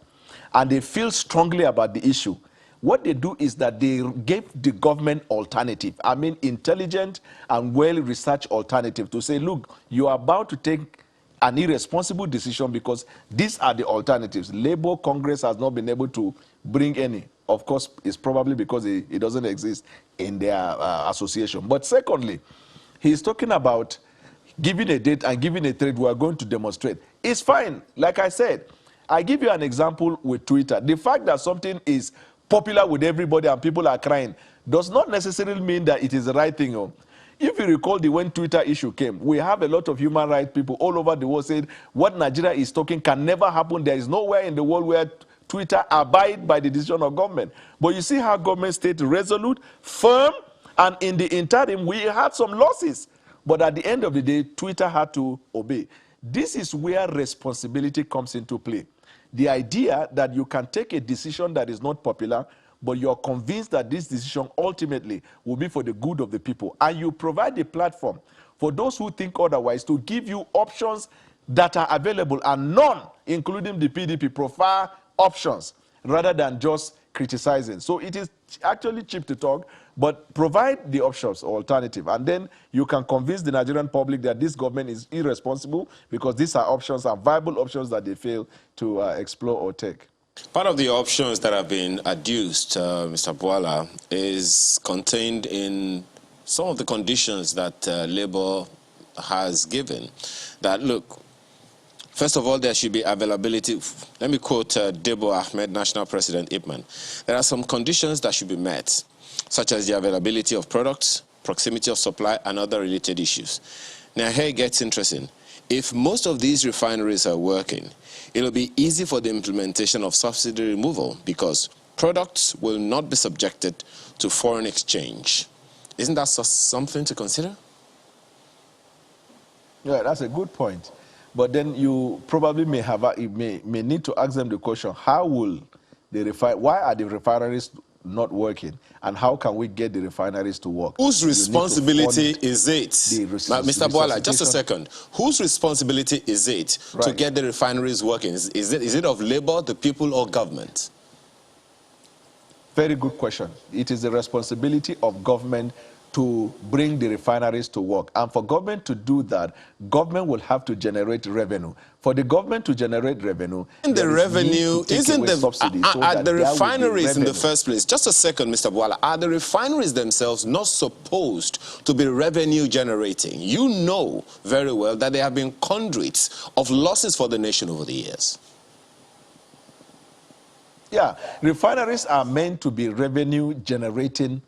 and they feel strongly about the issue, what they do is that they give the government alternative. I mean, intelligent and well-researched alternative to say, look, you are about to take an irresponsible decision because these are the alternatives. Labour Congress has not been able to bring any. of course, it's probably because it doesn't exist in their association. But secondly, he's talking about giving a date and giving a trade. We are going to demonstrate. It's fine. Like I said, I give you an example with Twitter. The fact that something is popular with everybody and people are crying does not necessarily mean that it is the right thing. If you recall when Twitter issue came, we have a lot of human rights people all over the world saying what Nigeria is talking can never happen. There is nowhere in the world where Twitter abide by the decision of government. But you see how government stayed resolute, firm, and in the interim, we had some losses. But at the end of the day, Twitter had to obey. This is where responsibility comes into play. The idea that you can take a decision that is not popular, but you're convinced that this decision ultimately will be for the good of the people. And you provide a platform for those who think otherwise to give you options that are available, and none, including the PDP, prefer options rather than just criticizing. So it is actually cheap to talk, but provide the options or alternative. And then you can convince the Nigerian public that this government is irresponsible because these are options, are viable options that they fail to explore or take. Part of the options that have been adduced, Mr. Bwala, is contained in some of the conditions that Labour has given. That, look, first of all, there should be availability. Let me quote Debo Ahmed, National President, IPMAN. There are some conditions that should be met, such as the availability of products, proximity of supply, and other related issues. Now, here it gets interesting. If most of these refineries are working, it'll be easy for the implementation of subsidy removal because products will not be subjected to foreign exchange. Isn't that something to consider? Yeah, that's a good point. But then you probably may need to ask them the question, how will why are the refineries not working, and how can we get the refineries to work? Whose responsibility is it? Mr. Bwala, just a second. Whose responsibility is it to get the refineries working? Is it of Labour, the people, or government? Very good question. It is the responsibility of government to bring the refineries to work. And for government to do that, government will have to generate revenue. For the government to generate revenue, the revenue isn't the subsidy. Are the refineries in the first place? Just a second, Mr. Bwala. Are the refineries themselves not supposed to be revenue generating? You know very well that they have been conduits of losses for the nation over the years. Yeah, refineries are meant to be revenue generating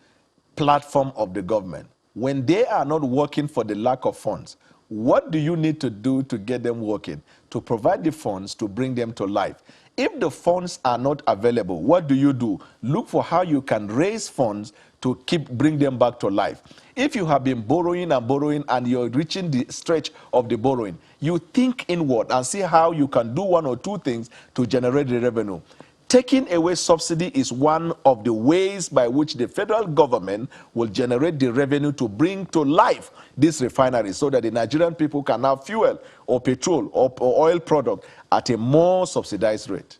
platform of the government. When they are not working for the lack of funds, what do you need to do to get them working? To provide the funds to bring them to life. If the funds are not available, what do? Look for how you can raise funds to bring them back to life. If you have been borrowing and borrowing and you're reaching the stretch of the borrowing, you think inward and see how you can do one or two things to generate the revenue. Taking away subsidy is one of the ways by which the federal government will generate the revenue to bring to life this refinery so that the Nigerian people can have fuel or petrol or oil product at a more subsidized rate.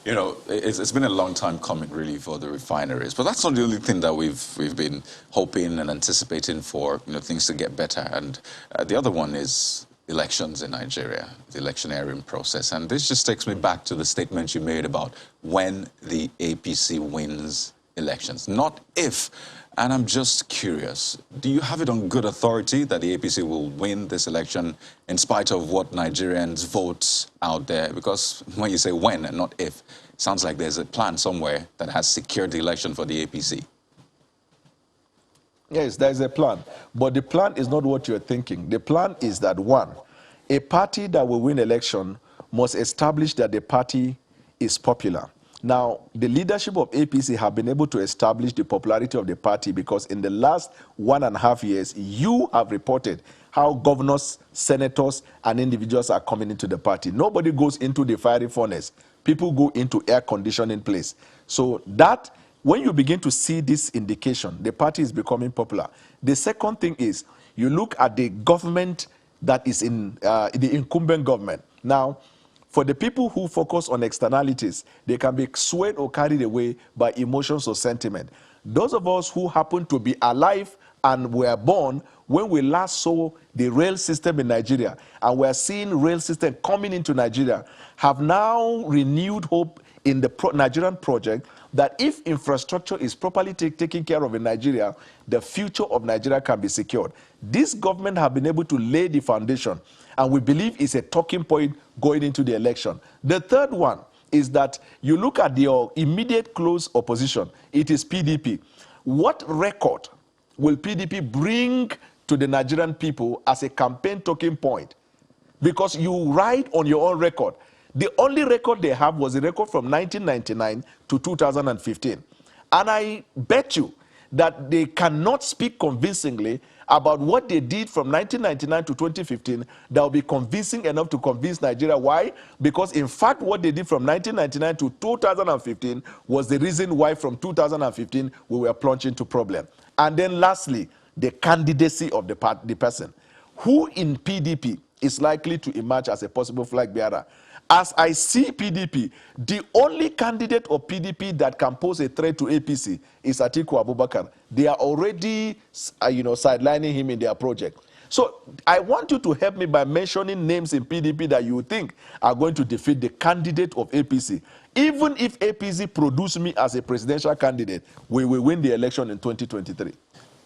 You know, it's been a long time coming, really, for the refineries. But that's not the only thing that we've been hoping and anticipating for, things to get better. And the other one is elections in Nigeria, the electioneering process. And this just takes me back to the statement you made about when the APC wins elections, not if. And I'm just curious, do you have it on good authority that the APC will win this election in spite of what Nigerians vote out there? Because when you say when and not if, it sounds like there's a plan somewhere that has secured the election for the APC. Yes, there is a plan. But the plan is not what you're thinking. The plan is that, one, a party that will win election must establish that the party is popular. Now, the leadership of APC have been able to establish the popularity of the party because in the last 1.5 years, you have reported how governors, senators, and individuals are coming into the party. Nobody goes into the fiery furnace. People go into air conditioning place. So that, when you begin to see this indication, the party is becoming popular. The second thing is, you look at the government that is in the incumbent government. Now, for the people who focus on externalities, they can be swayed or carried away by emotions or sentiment. Those of us who happen to be alive and were born when we last saw the rail system in Nigeria, and we're seeing rail system coming into Nigeria, have now renewed hope in the Nigerian project that if infrastructure is properly taken care of in Nigeria, the future of Nigeria can be secured. This government have been able to lay the foundation, and we believe it's a talking point going into the election. The third one is that you look at your immediate close opposition. It is PDP. What record will PDP bring to the Nigerian people as a campaign talking point? Because you ride on your own record. The only record they have was a record from 1999 to 2015. And I bet you that they cannot speak convincingly about what they did from 1999 to 2015 that will be convincing enough to convince Nigeria. Why? Because in fact what they did from 1999 to 2015 was the reason why from 2015 we were plunged into problem. And then lastly, the candidacy of the person. Who in PDP is likely to emerge as a possible flag bearer? As I see PDP, the only candidate of PDP that can pose a threat to APC is Atiku Abubakar. They are already, sidelining him in their project. So I want you to help me by mentioning names in PDP that you think are going to defeat the candidate of APC. Even if APC produce me as a presidential candidate, we will win the election in 2023.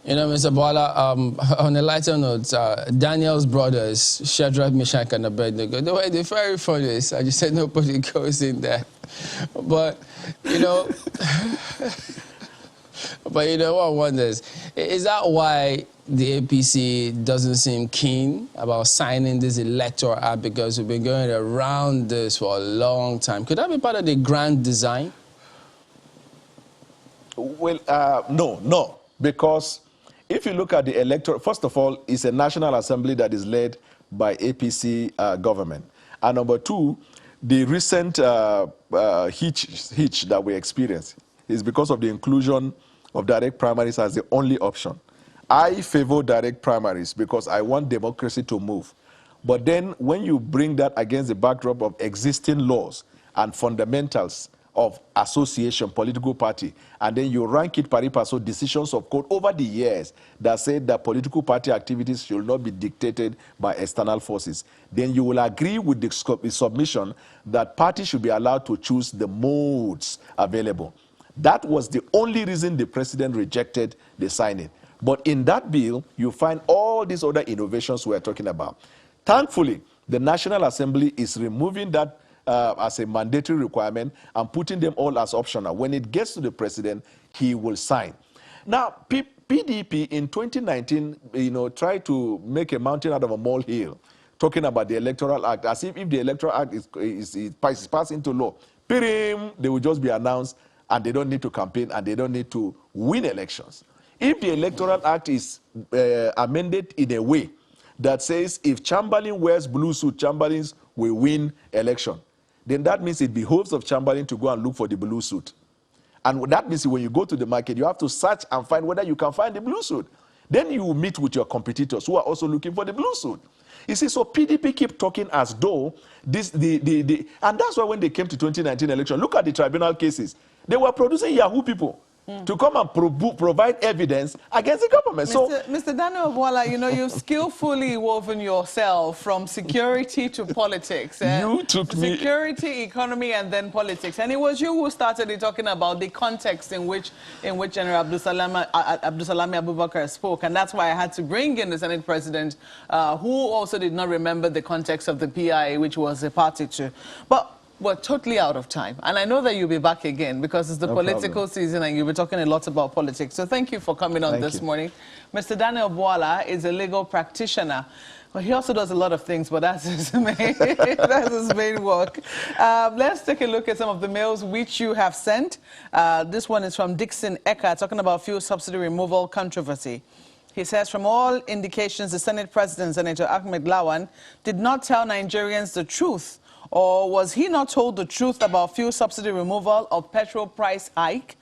You know, Mr. Bola, on a lighter note, Daniel's brothers, Shadrach, Meshach, and Abednego, they're very funny. I just said nobody goes in there. But, you know, what one wonders, is that why the APC doesn't seem keen about signing this electoral act? Because we've been going around this for a long time. Could that be part of the grand design? Well, no, because if you look at the electoral, first of all, it's a National Assembly that is led by APC government. And number two, the recent hitch that we experienced is because of the inclusion of direct primaries as the only option. I favor direct primaries because I want democracy to move. But then when you bring that against the backdrop of existing laws and fundamentals of association, political party, and then you rank it pari passu decisions of court over the years that said that political party activities should not be dictated by external forces, then you will agree with the submission that parties should be allowed to choose the modes available. That was the only reason the president rejected the signing. But in that bill, you find all these other innovations we are talking about. Thankfully, the National Assembly is removing that as a mandatory requirement and putting them all as optional. When it gets to the president, he will sign. Now, PDP in 2019, tried to make a mountain out of a molehill, talking about the Electoral Act, as if the Electoral Act is passed into law, they will just be announced and they don't need to campaign and they don't need to win elections. If the Electoral Act is amended in a way that says if Chamberlain wears blue suit, Chamberlains will win election, then that means it behoves of Chamberlain to go and look for the blue suit. And that means when you go to the market, you have to search and find whether you can find the blue suit. Then you will meet with your competitors who are also looking for the blue suit. You see, so PDP keep talking as though and that's why when they came to 2019 election, look at the tribunal cases. They were producing Yahoo people to come and provide evidence against the government. Mr. Daniel Bola, you've skillfully woven yourself from security to politics. You took me... Security, economy, and then politics. And it was you who started talking about the context in which General Abdulsalami Abubakar spoke. And that's why I had to bring in the Senate President, who also did not remember the context of the PIA, which was a party to. But we're totally out of time. And I know that you'll be back again because it's the political season and you'll be talking a lot about politics. So thank you for coming on this morning. Mr. Daniel Bola is a legal practitioner. Well, he also does a lot of things, but that's his main work. Let's take a look at some of the mails which you have sent. This one is from Dixon Eka, talking about fuel subsidy removal controversy. He says, from all indications, the Senate President, Senator Ahmed Lawan, did not tell Nigerians the truth. Or was he not told the truth about fuel subsidy removal or petrol price hike?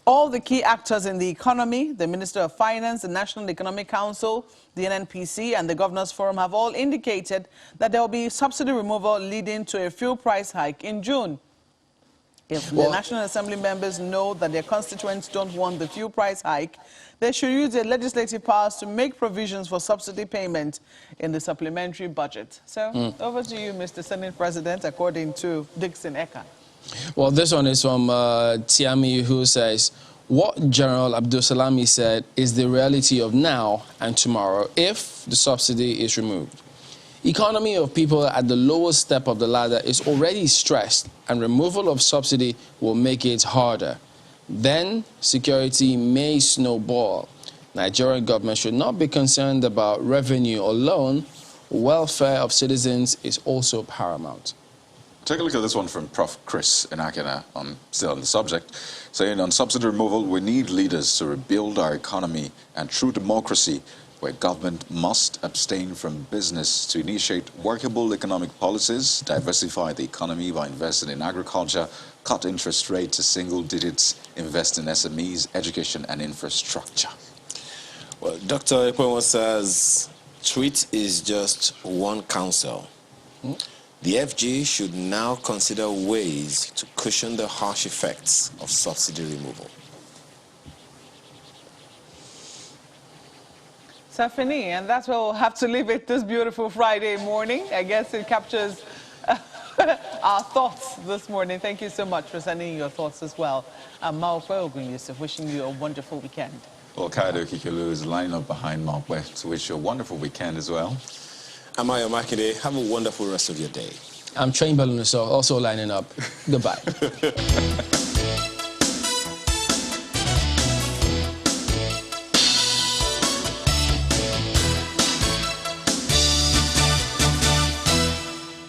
All the key actors in the economy, the Minister of Finance, the National Economic Council, the NNPC, and the Governors Forum have all indicated that there will be subsidy removal leading to a fuel price hike in June. If the National Assembly members know that their constituents don't want the fuel price hike, they should use their legislative powers to make provisions for subsidy payment in the supplementary budget. So, over to you, Mr. Senate President, according to Dixon Eka. Well, this one is from Tiami, who says, what General Abdul Salami said is the reality of now and tomorrow if the subsidy is removed. Economy of people at the lowest step of the ladder is already stressed, and removal of subsidy will make it harder. Then security may snowball. Nigerian government should not be concerned about revenue alone. Welfare of citizens is also paramount. Take a look at this one from Prof. Chris Inakina, still on the subject, saying on subsidy removal, we need leaders to rebuild our economy and true democracy, where government must abstain from business to initiate workable economic policies, diversify the economy by investing in agriculture, cut interest rates to single digits, invest in SMEs, education and infrastructure. Well, Dr. Ekwenwa says, tweet is just one counsel. The FG should now consider ways to cushion the harsh effects of subsidy removal. Stephanie, and that's where we'll have to leave it this beautiful Friday morning. I guess it captures our thoughts this morning. Thank you so much for sending your thoughts as well. Maokwe Ogun Yusuf, wishing you a wonderful weekend. Well, Kaido Kikulu is lining up behind Maokwe to wish you a wonderful weekend as well. Amayo Makinde, have a wonderful rest of your day. I'm Chamberlain, so also lining up. Goodbye.